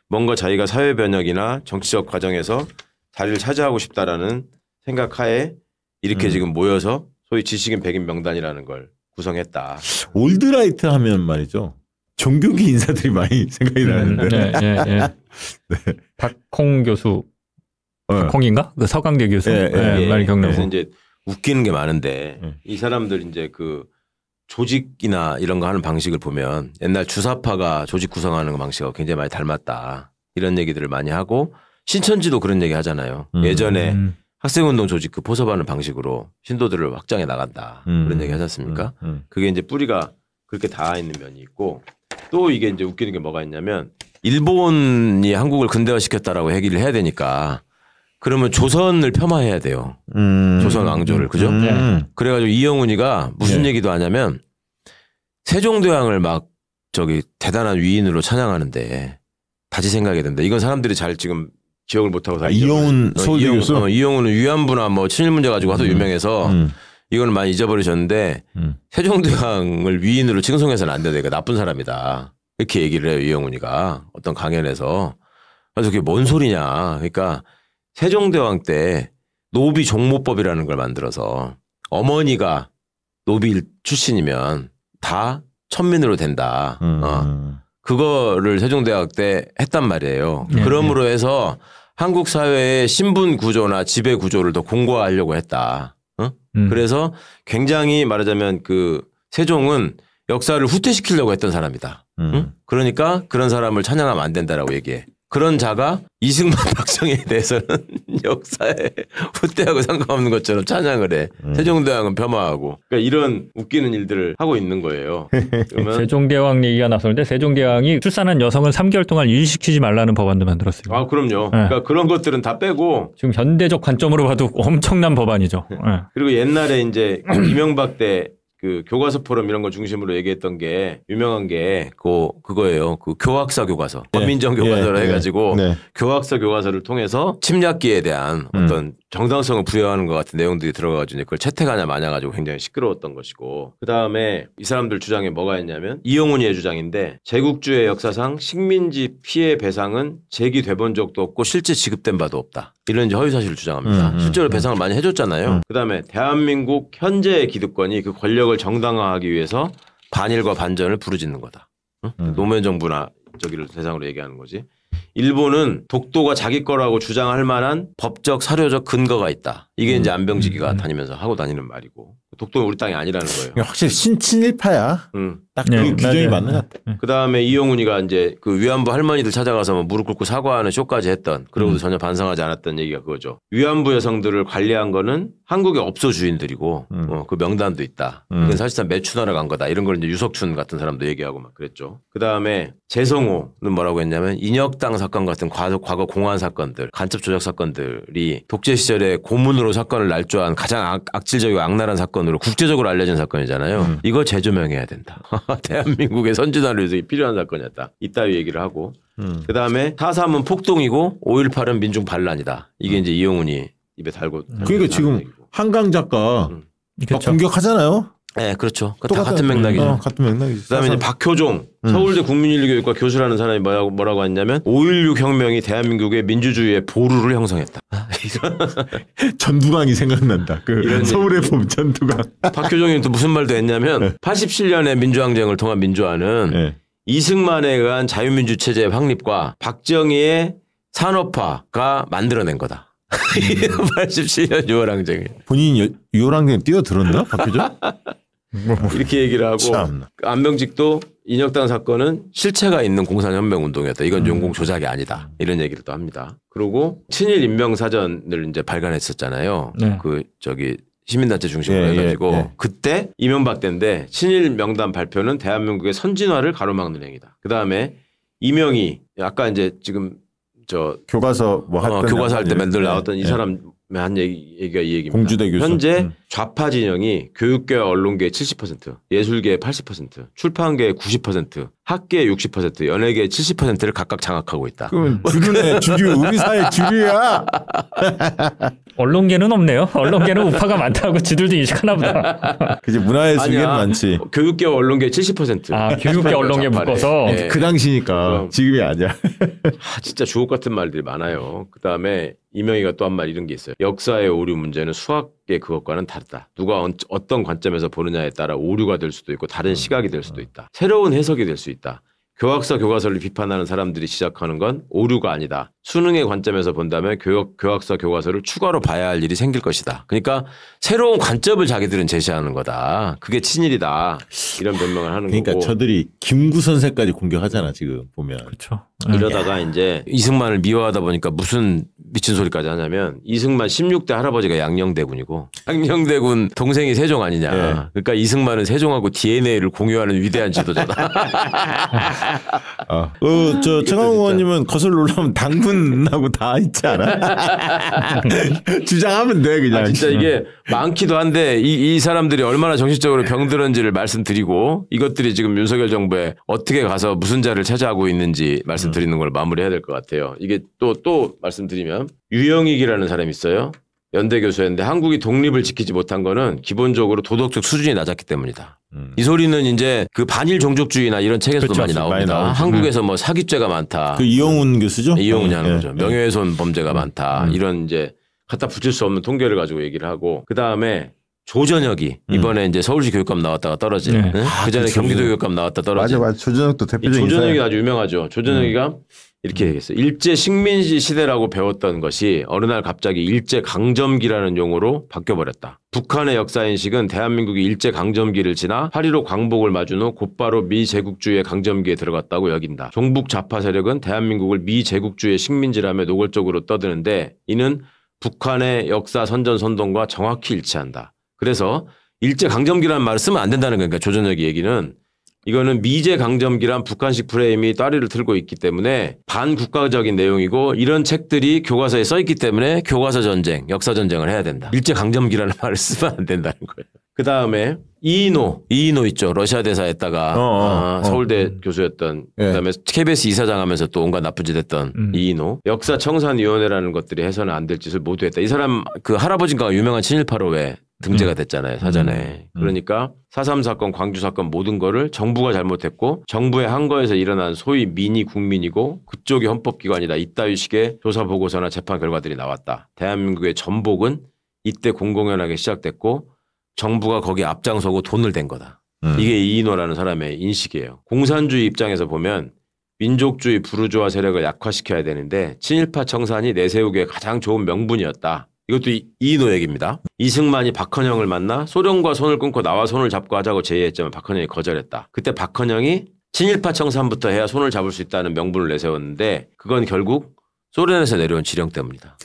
뭔가 자기가 사회 변혁이나 정치적 과정에서 자리를 차지하고 싶다라는 생각하에 이렇게 지금 모여서 소위 지식인 백인 명단이라는 걸 구성했다. 올드라이트 하면 말이죠. 종교계 인사들이 많이 생각이 나는데. 네. 박홍 교수. 박홍인가? 그 서강대 교수. 많이 경험하고. 그래서 이제 웃기는 게 많은데 이 사람들 이제 그 조직이나 이런 거 하는 방식을 보면 옛날 주사파가 조직 구성하는 방식하고 굉장히 많이 닮았다. 이런 얘기들을 많이 하고 신천지도 그런 얘기 하잖아요. 예전에 학생운동 조직 그 포섭하는 방식으로 신도들을 확장해 나간다. 그런 얘기 하지 않습니까? 그게 이제 뿌리가 그렇게 닿아 있는 면이 있고 또 이게 이제 웃기는 게 뭐가 있냐면 일본이 한국을 근대화시켰다라고 얘기를 해야 되니까 그러면 조선을 폄하해야 돼요. 조선 왕조를. 그죠? 그래가지고 이영훈이가 무슨 얘기도 하냐면 세종대왕을 막 저기 대단한 위인으로 찬양하는데 다시 생각해야 된다. 이건 사람들이 잘 지금 기억을 못하고 다 이영훈 서울대 교수? 이영훈은 위안부나 뭐 친일 문제 가지고 하도 유명해서 이거는 많이 잊어버리셨는데 세종대왕을 위인으로 칭송해서는 안 된다. 나쁜 사람이다. 이렇게 얘기를 해요. 이영훈이가 어떤 강연에서. 그래서 그게 뭔 소리냐. 그러니까 세종대왕 때 노비 종모법이라는 걸 만들어서 어머니가 노비 출신이면 다 천민으로 된다. 그거를 세종대왕 때 했단 말이에요. 그러므로 해서 한국 사회의 신분 구조나 지배 구조를 더 공고화하려고 했다. 그래서 굉장히 말하자면 그 세종은 역사를 후퇴시키려고 했던 사람이다. 그러니까 그런 사람을 찬양하면 안 된다라고 얘기해. 그런 자가 이승만 박정희에 대해서는 역사에 후퇴하고 상관없는 것처럼 찬양을 해. 세종대왕은 폄하하고. 그러니까 이런 웃기는 일들을 하고 있는 거예요. 그러면 세종대왕 얘기가 나섰는데 세종대왕이 출산한 여성을 3개월 동안 유지시키지 말라는 법안도 만들었어요. 아, 그럼요. 그러니까 그런 것들은 다 빼고. 지금 현대적 관점으로 봐도 엄청난 법안이죠. 그리고 옛날에 이제 이명박 때 그 교과서 포럼 이런 거 중심으로 얘기했던 게 유명한 게 그거예요. 그 교학사 교과서, 권민정 교과서를 해가지고 교학사 교과서를 통해서 침략기에 대한 어떤 정당성을 부여하는 것 같은 내용들이 들어가가지고 그걸 채택하냐 마냐가지고 굉장히 시끄러웠던 것이고 그 다음에 이 사람들 주장에 뭐가 있냐면 이영훈이의 주장인데 제국주의 역사상 식민지 피해 배상은 제기돼본 적도 없고 실제 지급된 바도 없다. 이런 이제 허위사실을 주장합니다. 실제로 배상을 많이 해줬잖아요. 그 다음에 대한민국 현재의 기득권이 그 권력을 정당화하기 위해서 반일과 반전을 부르짖는 거다. 노무현 정부나 저기를 대상으로 얘기하는 거지. 일본은 독도가 자기 거라고 주장할 만한 법적 사료적 근거가 있다. 이게 이제 안병지기가 다니면서 하고 다니는 말이고 독도는 우리 땅이 아니라는 거예요. 확실히 친일파야. 딱 그 규정이 맞는 것 같아. 그 다음에 이용훈이가 이제 그 위안부 할머니들 찾아가서 뭐 무릎 꿇고 사과하는 쇼까지 했던, 그러고도 전혀 반성하지 않았던 얘기가 그거죠. 위안부 여성들을 관리한 거는 한국의 업소 주인들이고 그 명단도 있다. 이건 사실상 매춘하러 간 거다. 이런 걸 이제 유석춘 같은 사람도 얘기하고 막 그랬죠. 그 다음에 재성호는 뭐라고 했냐면 인혁당 사건 같은 과거 공안 사건들, 간첩 조작 사건들이 독재 시절에 고문으로 사건을 날조한 가장 악질적이고 악랄한 사건으로 국제적으로 알려진 사건이잖아요. 이거 재조명해야 된다. 대한민국의 선진화를 위해서 필요한 사건이었다. 이따위 얘기를 하고. 그 다음에 4.3은 폭동이고 5.18은 민중 반란이다. 이게 이제 이용훈이 입에 달고. 그러니까 지금 한강 작가 막 공격하잖아요. 네, 그렇죠. 다 같은 맥락이죠. 같은 맥락이죠. 그다음에 이제 박효종 서울대 국민인류교육과 교수라는 사람이 뭐라고 했냐면 5.16 혁명이 대한민국의 민주주의의 보루를 형성했다. 전두광이 생각난다. 그 서울의 봄 전두광. 박효종이 또 무슨 말도 했냐면 87년의 민주항쟁을 통한 민주화는 이승만에 의한 자유민주 체제의 확립과 박정희의 산업화가 만들어낸 거다. 87년 6월 항쟁. 본인이 6월 항쟁 뛰어들었나? 박효종? 이렇게 얘기를 하고 참나. 안병직도 인혁당 사건은 실체가 있는 공산혁명운동이었다. 이건 용공 조작이 아니다. 이런 얘기를 또 합니다. 그리고 친일 인명사전을 이제 발간했었잖아요. 네. 시민단체 중심으로 해가지고 그때 이명박 때인데 친일 명단 발표는 대한민국의 선진화를 가로막는 행위다. 그 다음에 이명희 아까 이제 지금 교과서 교과서 할 때 맨날 나왔던 이 사람 한 얘기가 이 얘기입니다. 공주대 교수. 현재 좌파 진영이 교육계와 언론계의 70%, 예술계의 80%, 출판계의 90%, 학계의 60%, 연예계의 70%를 각각 장악하고 있다. 그럼 주류, 우리 사회 주류야. 언론계는 없네요. 언론계는 우파가 많다고 지들도 인식하나 보다. 그치, 문화예술계는 많지. 교육계와 언론계 70%. 아, 교육계 언론계 묶어서. 네. 그 당시니까 지금이 아니야. 진짜 주옥 같은 말들이 많아요. 그 다음에 이명희가 또 한 말 이런 게 있어요. 역사의 오류 문제는 수학의 그것과는 다르다. 누가 어떤 관점에서 보느냐에 따라 오류가 될 수도 있고 다른 시각이 될 수도 있다. 새로운 해석이 될 수 있다. 교학사 교과서를 비판하는 사람들이 시작하는 건 오류가 아니다. 수능의 관점에서 본다면 교학사 교과서를 추가로 봐야 할 일이 생길 것이다. 그러니까 새로운 관점을 자기들은 제시하는 거다. 그게 친일이다. 이런 변명을 하는 그러니까 거고. 저들이 김구 선생까지 공격하잖아 지금 보면. 그렇죠. 이러다가 이제 이승만을 미워하다 보니까 무슨 미친 소리까지 하냐면 이승만 16대 할아버지가 양녕대군이고 양녕대군 동생이 세종 아니냐. 네. 그러니까 이승만은 세종하고 DNA를 공유하는 위대한 지도자다. 최강욱 의원님은 거슬러 올라오면 당분하고 다 있지 않아? 주장하면 돼 그냥. 진짜 이게 많기도 한데 이 사람들이 얼마나 정신적으로 병들었는지를 말씀드리고 이것들이 지금 윤석열 정부에 어떻게 가서 무슨 자를 차지하고 있는지 말씀드리는 걸 마무리해야 될 것 같아요. 이게 또 말씀드리면 유영익이라는 사람이 있어요. 연대 교수였는데 한국이 독립을 지키지 못한 거는 기본적으로 도덕적 수준이 낮았기 때문이다. 이 소리는 이제 그 반일 종족주의나 이런 책에서도 많이 나옵니다. 한국에서 뭐 사기죄가 많다. 그 이영훈 교수죠? 이영훈이 하는 거죠. 명예훼손 범죄가 많다. 이런 이제 갖다 붙일 수 없는 통계를 가지고 얘기를 하고 그 다음에 조전혁이 이번에 이제 서울시 교육감 나왔다가 떨어진 그 전에 경기도 교육감 나왔다 떨어진 맞아. 조전혁도 대표적인 조전혁이 아주 유명하죠. 조전혁이가 이렇게 얘기했어요. 일제 식민지 시대라고 배웠던 것이 어느 날 갑자기 일제 강점기라는 용어로 바뀌어버렸다. 북한의 역사인식은 대한민국이 일제 강점기를 지나 8.15 광복을 맞은 후 곧바로 미제국주의의 강점기에 들어갔다고 여긴다. 종북 좌파 세력은 대한민국을 미제국주의의 식민지라며 노골적으로 떠드는데 이는 북한의 역사 선전선동과 정확히 일치한다. 그래서 일제 강점기라는 말을 쓰면 안 된다는 거니까 조전혁이 얘기는 이거는 미제 강점기란 북한식 프레임이 따리를 틀고 있기 때문에 반국가적인 내용이고 이런 책들이 교과서에 써 있기 때문에 교과서 전쟁, 역사 전쟁을 해야 된다. 일제 강점기라는 말을 쓰면 안 된다는 거예요. 그 다음에 이인호 있죠. 러시아 대사했다가 서울대 교수였던 그다음에 KBS 이사장 하면서 또 온갖 나쁜 짓 했던 이인호. 역사청산위원회라는 것들이 해서는 안 될 짓을 모두 했다. 이 사람 그 할아버지가 유명한 친일파로에 등재가 됐잖아요. 사전에. 그러니까 4.3 사건, 광주 사건 모든 거를 정부가 잘못했고 정부의 한 거에서 일어난 소위 민이 국민이고 그쪽이 헌법기관이다. 이따위 식의 조사보고서나 재판 결과들이 나왔다. 대한민국의 전복은 이때 공공연하게 시작됐고 정부가 거기에 앞장서고 돈을 댄 거다. 이게 이인호라는 사람의 인식이에요. 공산주의 입장에서 보면 민족주의 부르주아 세력을 약화시켜야 되는데 친일파 청산이 내세우기에 가장 좋은 명분이었다. 이것도 이인호 얘기입니다. 이승만이 박헌영을 만나 소련과 손을 끊고 나와 손을 잡고 하자고 제의했지만 박헌영이 거절했다. 그때 박헌영이 친일파 청산부터 해야 손을 잡을 수 있다는 명분을 내세웠는데 그건 결국 소련에서 내려온 지령 때문이다.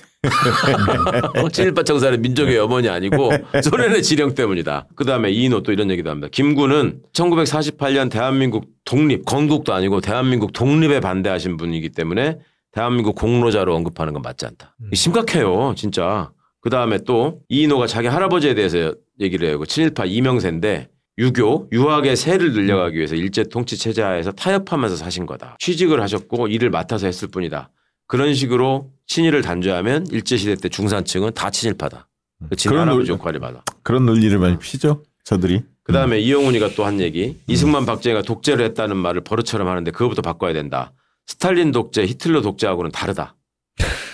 친일파 청산은 민족의 염원이 아니고 소련의 지령 때문이다. 그다음에 이인호 또 이런 얘기도 합니다. 김구는 1948년 대한민국 독립, 건국도 아니고 대한민국 독립에 반대하신 분이기 때문에 대한민국 공로자로 언급하는 건 맞지 않다. 심각해요, 진짜. 그다음에 또 이인호가 자기 할아버지에 대해서 얘기를 해요. 친일파 이명세인데 유교, 유학의 세를 늘려가기 위해서 일제 통치 체제 하에서 타협하면서 사신 거다. 취직을 하셨고 일을 맡아서 했을 뿐이다. 그런 식으로 친일을 단죄하면 일제시대 때 중산층은 다 친일파다. 진 할아버지 역할이 받아. 그런 논리를 많이 피죠, 저들이. 그다음에 이영훈이가 또 한 얘기. 이승만 박정희가 독재를 했다는 말을 버릇처럼 하는데 그거부터 바꿔야 된다. 스탈린 독재, 히틀러 독재하고는 다르다.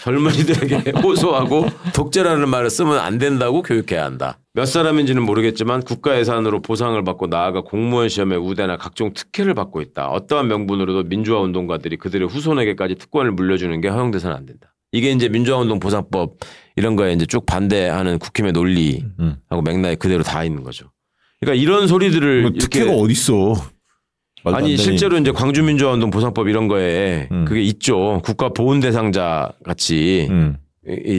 젊은이들에게 호소하고 독재라는 말을 쓰면 안 된다고 교육해야 한다. 몇 사람인지는 모르겠지만 국가 예산으로 보상을 받고 나아가 공무원 시험에 우대나 각종 특혜를 받고 있다. 어떠한 명분으로도 민주화 운동가들이 그들의 후손에게까지 특권을 물려주는 게 허용돼서는 안 된다. 이게 이제 민주화 운동 보상법 이런 거에 이제 쭉 반대하는 국힘의 논리하고 맥락이 그대로 다 있는 거죠. 그러니까 이런 소리들을 뭐 특혜가 어딨어? 아니 실제로 이제 광주민주화운동 보상법 이런 거에 그게 있죠. 국가 보훈 대상자 같이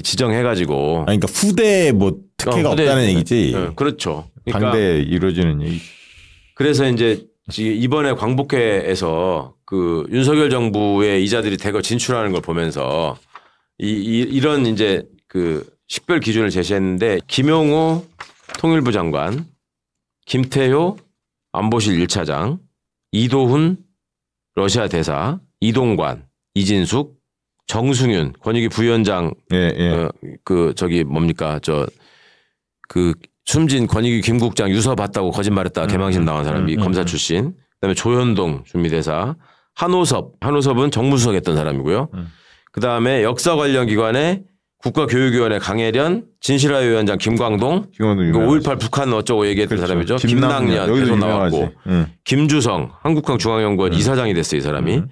지정해가지고. 아니, 그러니까 후대 뭐 특혜가 없다는 얘기지. 그렇죠. 그러니까 당대에 이루어지는 얘기. 그래서 이제 이번에 광복회에서 그 윤석열 정부의 이자들이 대거 진출하는 걸 보면서 이런 이제 그 식별 기준을 제시했는데 김용호 통일부 장관, 김태효 안보실 1차장, 이도훈 러시아 대사, 이동관, 이진숙, 정승윤 권익위 부위원장, 그 저기 뭡니까 그 숨진 권익위 김국장 유서 봤다고 거짓말했다가 개망신 나온 사람이 검사 출신. 그다음에 조현동 준비대사, 한호섭은 정무수석 했던 사람이고요. 그다음에 역사 관련 기관에 국가교육위원회 강혜련, 진실화위원장 김광동, 5.18 북한 어쩌고 얘기했던 그렇죠. 사람이죠. 김낙년 계속 나왔고, 김주성 한국항 중앙연구원 이사장이 됐어요. 이 사람이.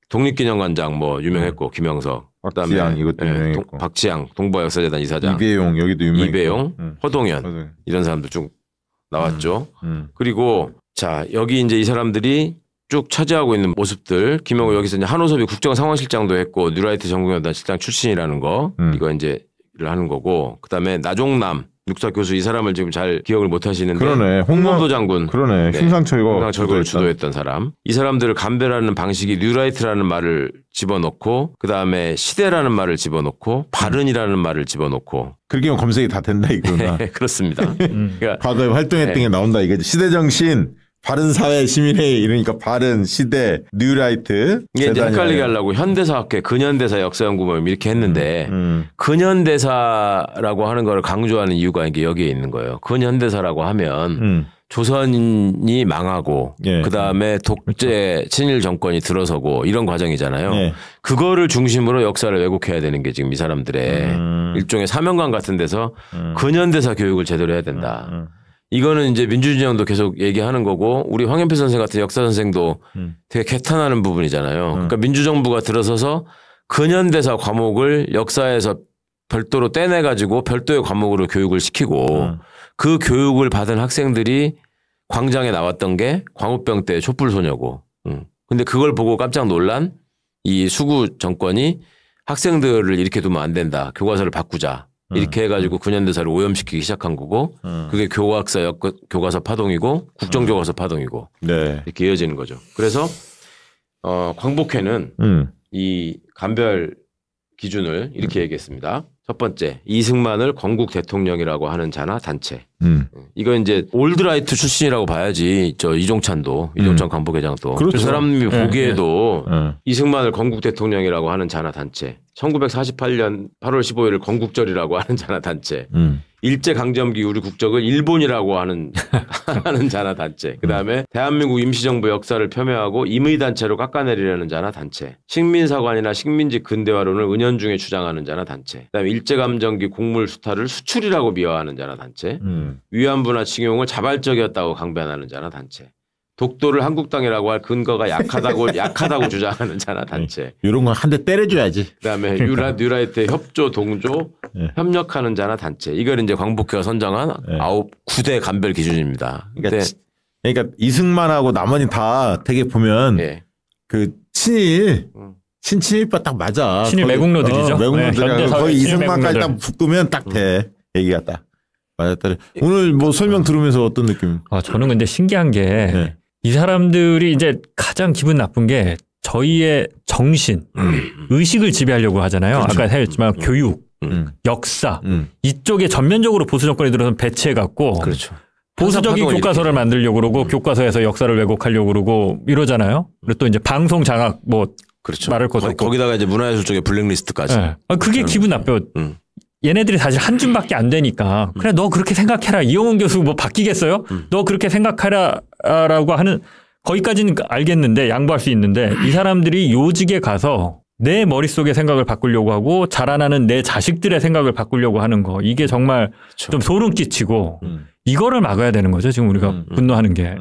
독립기념관장 뭐 유명했고, 김영석. 박지양 이것도 유명했고. 박지양 동북아역사재단 이사장. 이배용 여기도 유명했고. 이배용, 허동현 이런 사람들 쭉 나왔죠. 그리고 자 여기 이제 이 사람들이 쭉 차지하고 있는 모습들. 김영호 여기서 이제 한호섭이 국정상황실장도 했고 뉴라이트 전국연단 실장 출신이라는 거 이거 이제 를 하는 거고. 그다음에 나종남 육사 교수 이 사람을 지금 잘 기억을 못 하시는데. 그러네. 홍범도 장군. 그러네. 흉상철거를 주도했던 사람. 이 사람들을 감별하는 방식이 뉴라이트라는 말을 집어넣고 그다음에 시대라는 말을 집어넣고 바른이라는 말을 집어넣고. 그렇게 하면 검색이 다 된다 이거구나. 네, 그렇습니다. 그러니까 과거에 활동했던 게 나온다 이거지. 시대정신. 바른사회 시민회의 이러니까 바른 시대 뉴라이트 이게 이제 헷갈리게 하려고 현대사학회 근현대사 역사연구 모임 이렇게 했는데 근현대사라고 하는 걸 강조하는 이유가 이게 여기에 있는 거예요. 근현대사라고 하면 조선이 망하고 그다음에 독재 친일 정권이 들어서고 이런 과정이잖아요. 그거를 중심으로 역사를 왜곡해야 되는 게 지금 이 사람들의 일종의 사명감 같은 데서 근현대사 교육을 제대로 해야 된다. 이거는 이제 민주진영도 계속 얘기하는 거고 우리 황현필 선생 같은 역사 선생도 되게 개탄하는 부분이잖아요. 그러니까 민주정부가 들어서서 근현대사 과목을 역사에서 별도로 떼내가지고 별도의 과목으로 교육을 시키고 그 교육을 받은 학생들이 광장에 나왔던 게 광우병 때 촛불소녀고. 근데 그걸 보고 깜짝 놀란 이 수구 정권이 학생들을 이렇게 두면 안 된다. 교과서를 바꾸자. 이렇게 해가지고 근현대사를 오염시키기 시작한 거고 그게 교과서 파동이고 국정교과서 파동이고 이렇게 이어지는 거죠. 그래서 광복회는 이 감별 기준을 이렇게 얘기했습니다. 첫 번째, 이승만을 건국 대통령이라고 하는 자나 단체. 이거 이제 올드라이트 출신이라고 봐야지. 저 이종찬 광복회장도. 그렇죠. 그 사람이 보기에도 이승만을 건국 대통령이라고 하는 자나 단체. 1948년 8월 15일을 건국절이라고 하는 자나 단체. 일제강점기 우리 국적을 일본이라고 하는 자나 단체. 그다음에 대한민국 임시정부 역사를 폄훼하고 임의단체로 깎아내리려는 자나 단체. 식민사관이나 식민지 근대화론을 은연중에 주장하는 자나 단체. 그다음에 일제감정기 곡물 수탈을 수출이라고 미화하는 자나 단체. 위안부나 징용을 자발적이었다고 강변하는 자나 단체. 독도를 한국당이라고 할 근거가 약하다고 주장하는 자나 단체. 이런 거 한 대 때려줘야지. 그다음에 뉴라이트의 협조 동조 협력하는 자나 단체. 이걸 이제 광복회가 선정한 9대 간별 기준입니다. 그러니까 이승만하고 나머지 다 되게 보면 그 친일파 딱 맞아. 친일 매국노들이죠. 매국노들 거의 이승만까지 딱 묶으면 딱 돼. 얘기가 딱 맞았다. 오늘 뭐 설명 들으면서 어떤 느낌? 저는 근데 신기한 게 이 사람들이 이제 가장 기분 나쁜 게 저희의 정신, 의식을 지배하려고 하잖아요. 그렇죠. 아까 했지만 교육, 역사 이쪽에 전면적으로 보수 정권이 들어서 배치해갖고 그렇죠. 보수적인 교과서를 만들려고 그러고 교과서에서 역사를 왜곡하려고 그러고 이러잖아요. 그리고 또 이제 방송 장악 그렇죠. 말할 것도 없고 거기다가 이제 문화예술 쪽에 블랙리스트까지. 그게 기분 나빠요. 얘네들이 사실 한 줌밖에 안 되니까 그래 너 그렇게 생각해라. 이용훈 교수 뭐 바뀌겠어요? 너 그렇게 생각하라라고 하는 거기까지는 알겠는데 양보할 수 있는데 이 사람들이 요직에 가서 내 머릿속의 생각을 바꾸려고 하고 자라나는 내 자식들의 생각을 바꾸려고 하는 거 이게 정말 그렇죠. 좀 소름 끼치고 이거를 막아야 되는 거죠. 지금 우리가 분노하는 게.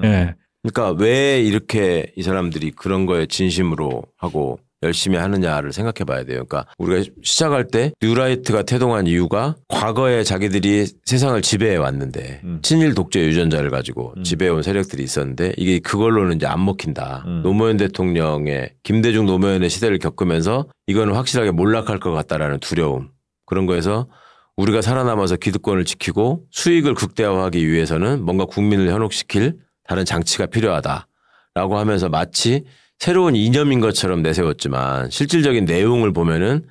그러니까 왜 이렇게 이 사람들이 그런 거에 진심으로 하고 열심히 하느냐를 생각해 봐야 돼요. 그러니까 우리가 시작할 때 뉴라이트가 태동한 이유가 과거에 자기들이 세상을 지배해 왔는데 친일 독재 유전자를 가지고 지배해온 세력들이 있었는데 이게 그걸로는 이제 안 먹힌다. 노무현 대통령의 김대중 노무현의 시대를 겪으면서 이거는 확실하게 몰락할 것 같다라는 두려움. 그런 거에서 우리가 살아남아서 기득권을 지키고 수익을 극대화하기 위해서는 뭔가 국민을 현혹시킬 다른 장치가 필요하다라고 하면서 마치 새로운 이념인 것처럼 내세웠지만 실질적인 내용을 보면은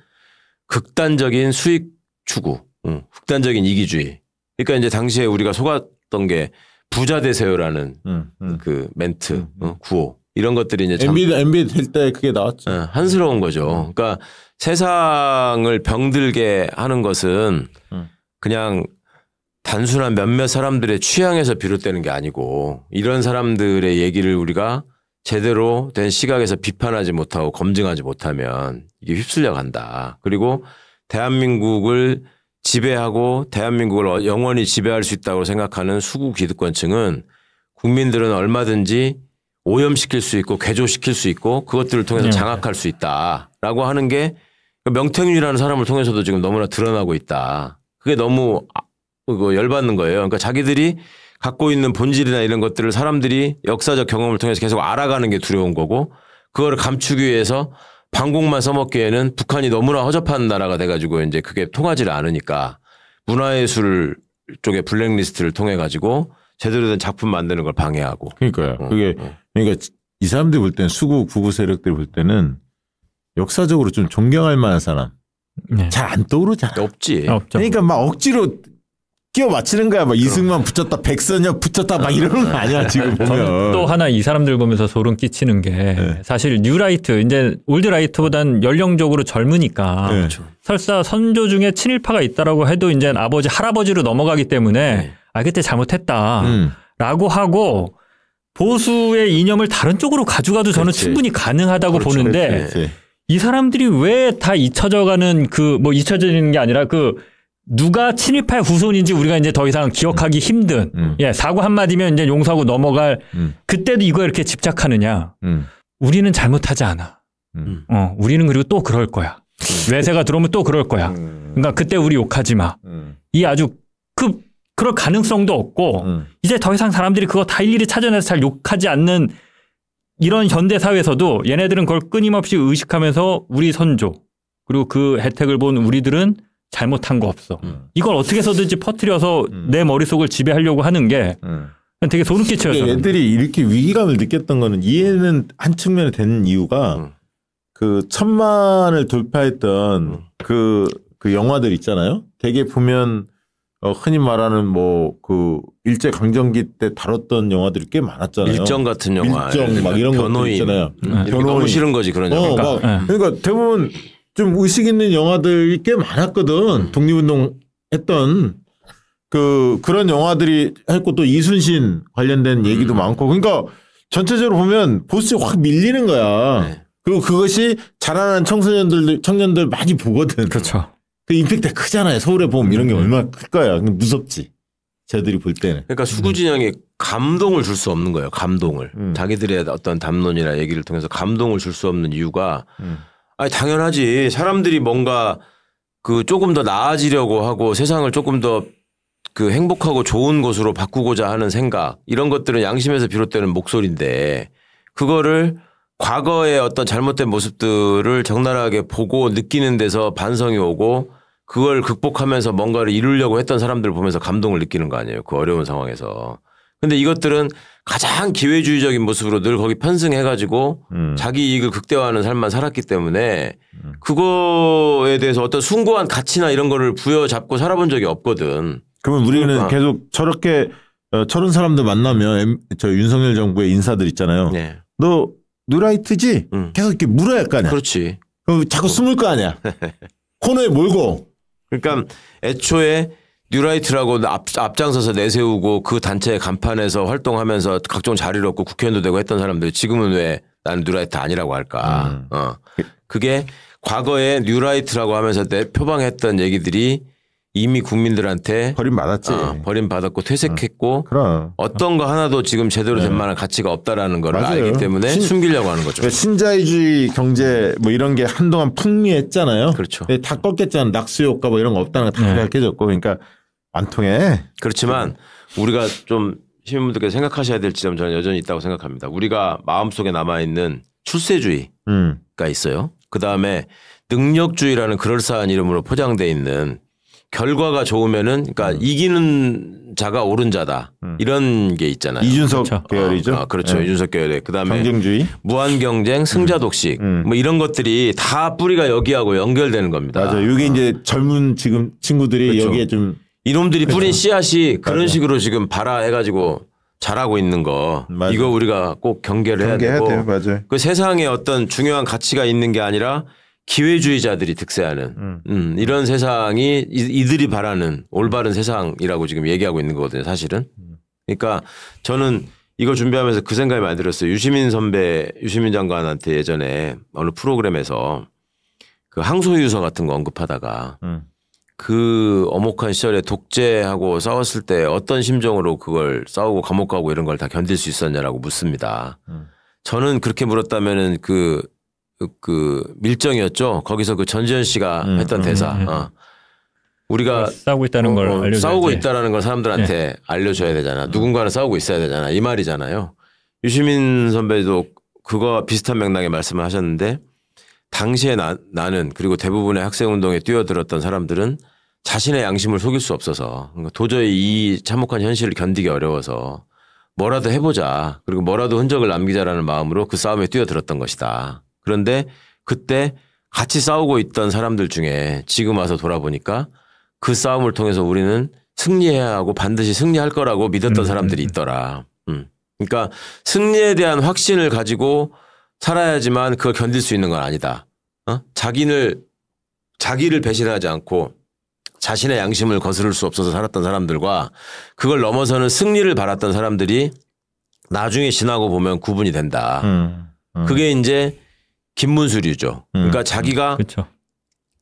극단적인 수익 추구, 극단적인 이기주의. 그러니까 이제 당시에 우리가 속았던 게 부자 되세요라는 그 멘트, 구호 이런 것들이 이제 MB 될 때 그게 나왔죠. 한스러운 거죠. 그러니까 세상을 병들게 하는 것은 그냥 단순한 몇몇 사람들의 취향에서 비롯되는 게 아니고 이런 사람들의 얘기를 우리가 제대로 된 시각에서 비판하지 못하고 검증하지 못하면 이게 휩쓸려 간다. 그리고 대한민국을 지배하고 대한민국을 영원히 지배할 수 있다고 생각하는 수구 기득권층은 국민들은 얼마든지 오염시킬 수 있고 괴조시킬 수 있고 그것들을 통해서 장악할 수 있다라고 하는 게 명태균이라는 사람을 통해서도 지금 너무나 드러나고 있다. 그게 너무 열받는 거예요. 그러니까 자기들이 갖고 있는 본질이나 이런 것들을 사람들이 역사적 경험을 통해서 계속 알아가는 게 두려운 거고 그거를 감추기 위해서 방공만 써먹기에는 북한이 너무나 허접한 나라가 돼가지고 이제 그게 통하지를 않으니까 문화예술 쪽의 블랙리스트를 통해 가지고 제대로 된 작품 만드는 걸 방해하고. 그러니까요. 그러니까 이 사람들이 볼 때는 수구 구구 세력들이 볼 때는 역사적으로 좀 존경할 만한 사람 잘 안 떠오르잖아. 없지. 그러니까 막 억지로 끼워 맞히는 거야. 막 이승만 붙였다, 백선엽 붙였다, 막 이러는 거 아니야 지금 보면. 또 하나 이 사람들 보면서 소름 끼치는 게 사실 뉴라이트 이제 올드라이트보단 연령적으로 젊으니까 설사 선조 중에 친일파가 있다라고 해도 이제 아버지 할아버지로 넘어가기 때문에 그때 잘못했다라고 하고 보수의 이념을 다른 쪽으로 가져가도 저는 충분히 가능하다고 보는데 이 사람들이 왜 다 잊혀져가는 잊혀지는 게 아니라 누가 친일파의 후손인지 우리가 이제 더 이상 기억하기 힘든 사고 한마디면 이제 용서하고 넘어갈 그때도 이거에 이렇게 집착하느냐. 우리는 잘못하지 않아. 우리는 그리고 또 그럴 거야. 외세가 들어오면 또 그럴 거야. 그러니까 그때 우리 욕하지 마. 이 아주 그럴 가능성도 없고 이제 더 이상 사람들이 그거 다 일일이 찾아내서 잘 욕하지 않는 이런 현대 사회에서도 얘네들은 그걸 끊임없이 의식하면서 우리 선조 그리고 그 혜택을 본 우리들은 잘못한 거 없어. 이걸 어떻게 해서든지 퍼뜨려서 내 머릿속을 지배하려고 하는 게 되게 소름 끼쳐요. 얘들이 이렇게 위기감을 느꼈던 거는 이해는 한 측면에 되는 이유가 그 1000만을 돌파했던 그 영화들 있잖아요. 되게 보면 흔히 말하는 그 일제 강점기 때 다뤘던 영화들이 꽤 많았잖아요. 일정 같은 영화. 일정 막 이런 것들 있잖아요. 너무 싫은 거지 그런 영화. 그러니까 대부분 좀 의식 있는 영화들이 꽤 많았거든. 독립운동 했던 그런 영화들이 했고 또 이순신 관련된 얘기도 많고. 그러니까 전체적으로 보면 보수에 확 밀리는 거야. 그리고 그것이 자라나는 청년들 많이 보거든. 그렇죠. 그 임팩트가 크잖아요. 서울의 봄 이런 게 얼마나 클 거야. 무섭지. 쟤들이 볼 때는. 그러니까 수구 진영이 감동을 줄 수 없는 거예요. 감동을. 자기들의 어떤 담론이나 얘기를 통해서 감동을 줄 수 없는 이유가 아니 당연하지. 사람들이 뭔가 그 조금 더 나아지려고 하고 세상을 조금 더 그 행복하고 좋은 곳으로 바꾸고자 하는 생각 이런 것들은 양심에서 비롯되는 목소리인데 그거를 과거의 어떤 잘못된 모습들을 적나라하게 보고 느끼는 데서 반성이 오고 그걸 극복하면서 뭔가를 이루려고 했던 사람들을 보면서 감동을 느끼는 거 아니에요. 그 어려운 상황에서. 근데 이것들은 가장 기회주의적인 모습으로 늘 거기 편승해가지고 자기 이익을 극대화하는 삶만 살았기 때문에 그거에 대해서 어떤 숭고한 가치나 이런 거를 부여잡고 살아본 적이 없거든. 그러면 우리는 계속 저렇게 저런 사람들 만나면 저 윤석열 정부의 인사들 있잖아요. 네. 너 뉴라이트지? 계속 이렇게 물어야 할 거 아니야. 그렇지. 그럼 자꾸 숨을 거 아니야. 코너에 몰고. 그러니까 애초에 뉴라이트라고 앞장서서 내세우고 그 단체의 간판에서 활동하면서 각종 자리를 얻고 국회의원도 되고 했던 사람들이 지금은 왜 나는 뉴라이트 아니라고 할까. 그게 과거에 뉴라이트라고 하면서 표방했던 얘기들이 이미 국민들한테 버림받았지. 버림받았고 퇴색했고 어떤 거 하나도 지금 제대로 된 만한 가치가 없다라는 걸 알기 때문에 숨기려고 하는 거죠. 신자유주의 경제 뭐 이런 게 한동안 풍미했잖아요. 그렇죠. 다 꺾였잖아. 낙수 효과 뭐 이런 거 없다는 거 다 밝혀졌고 그러니까 안 통해. 그렇지만 우리가 좀 시민분들께서 생각하셔야 될 지점 저는 여전히 있다고 생각합니다. 우리가 마음속에 남아있는 출세주의가 있어요. 그다음에 능력주의라는 그럴싸한 이름으로 포장되어 있는 결과가 좋으면은 그러니까 이기는 자가 옳은 자다 이런 게 있잖아요. 이준석 그렇죠. 계열이죠. 그렇죠. 네. 이준석 계열에 그다음에 경쟁주의, 무한 경쟁, 승자 독식 뭐 이런 것들이 다 뿌리가 여기하고 연결되는 겁니다. 맞아요. 이게 이제 젊은 지금 친구들이 그렇죠. 여기에 좀 이놈들이 뿌린 씨앗이 그런 식으로 지금 발화해가지고 자라고 있는 거 맞아요. 이거 우리가 꼭 경계를 해야 되고 돼요. 맞아요. 그 세상에 어떤 중요한 가치가 있는 게 아니라 기회주의자들이 득세하는 이런 세상이 이들이 바라는 올바른 세상이라고 지금 얘기하고 있는 거거든요. 사실은. 그러니까 저는 이거 준비하면서 그 생각이 많이 들었어요. 유시민 장관한테 예전에 어느 프로그램에서 그 항소유서 같은 거 언급하다가 그 엄혹한 시절에 독재하고 싸웠을 때 어떤 심정으로 그걸 싸우고 감옥 가고 이런 걸 다 견딜 수 있었냐라고 묻습니다. 저는 그렇게 물었다면은 그 밀정이었죠. 거기서 그 전지현 씨가 했던 대사. 우리가 싸우고 있다는 걸 알려줘야지. 싸우고 있다라는 걸 사람들한테 알려줘야 되잖아. 누군가는 싸우고 있어야 되잖아. 이 말이잖아요. 유시민 선배도 그거와 비슷한 맥락의 말씀을 하셨는데 당시에 나는 그리고 대부분의 학생운동에 뛰어들었던 사람들은 자신의 양심을 속일 수 없어서 도저히 이 참혹한 현실을 견디기 어려워서 뭐라도 해보자. 그리고 뭐라도 흔적을 남기자라는 마음으로 그 싸움에 뛰어들었던 것이다. 그런데 그때 같이 싸우고 있던 사람들 중에 지금 와서 돌아보니까 그 싸움을 통해서 우리는 승리해야 하고 반드시 승리할 거라고 믿었던 사람들이 있더라. 그러니까 승리에 대한 확신을 가지고 살아야지만 그걸 견딜 수 있는 건 아니다. 자기를 배신하지 않고 자신의 양심을 거스를 수 없어서 살았던 사람들과 그걸 넘어서는 승리를 바랐던 사람들이 나중에 지나고 보면 구분이 된다. 그게 이제 김문수류죠. 그러니까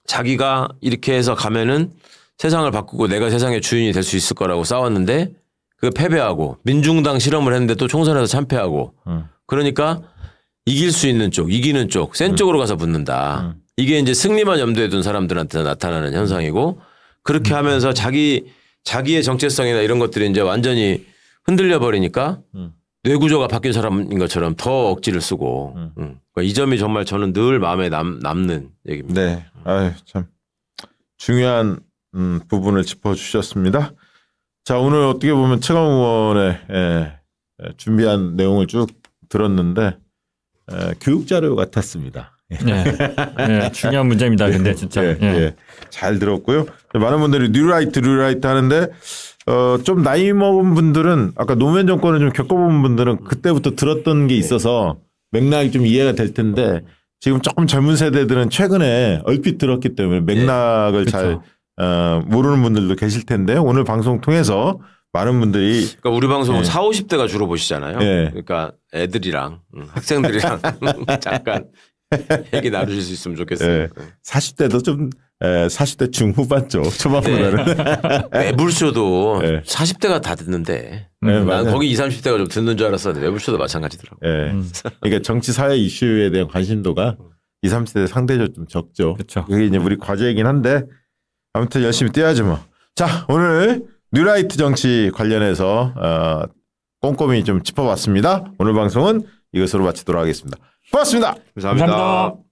자기가 이렇게 해서 가면은 세상을 바꾸고 내가 세상의 주인이 될 수 있을 거라고 싸웠는데 그 패배하고 민중당 실험을 했는데 또 총선에서 참패하고 그러니까 이길 수 있는 쪽, 이기는 쪽, 센 쪽으로 가서 붙는다. 이게 이제 승리만 염두에 둔 사람들한테 나타나는 현상이고 그렇게 하면서 자기의 정체성이나 이런 것들이 이제 완전히 흔들려 버리니까 뇌구조가 바뀐 사람인 것처럼 더 억지를 쓰고 그러니까 이 점이 정말 저는 늘 마음에 남는 얘기입니다. 네, 아유 참 중요한 부분을 짚어주셨습니다. 자 오늘 어떻게 보면 최강욱 의원의 준비한 내용을 쭉 들었는데 교육 자료 같았습니다. 네. 네, 중요한 문제입니다. 근데 진짜 잘 들었고요. 많은 분들이 뉴라이트 하는데. 좀 나이 먹은 분들은 아까 노무현 정권을 좀 겪어본 분들은 그때부터 들었던 게 있어서 맥락이 좀 이해가 될 텐데 지금 조금 젊은 세대들은 최근에 얼핏 들었기 때문에 맥락을 잘 모르는 분들도 계실 텐데 오늘 방송 통해서 많은 분들이 그러니까 우리 방송은 40, 50대가 주로 보시잖아요. 그러니까 애들이랑 학생들이랑 잠깐 얘기 나누실 수 있으면 좋겠어요. 40대도 좀 40대 중후반 쪽 초반보다는 매불쇼도 40대가 다 듣는데 난 거기 20, 30대가 좀 듣는 줄 알았었는데 매불쇼도 마찬가지더라고. 그러니까 정치 사회 이슈에 대한 관심도가 20, 30대 상대적으로 좀 적죠. 그렇죠. 그게 이제 우리 과제이긴 한데 아무튼 열심히 뛰어야지 뭐. 자, 오늘 뉴라이트 정치 관련해서 꼼꼼히 좀 짚어봤습니다. 오늘 방송은 이것으로 마치도록 하겠습니다. 고맙습니다. 감사합니다.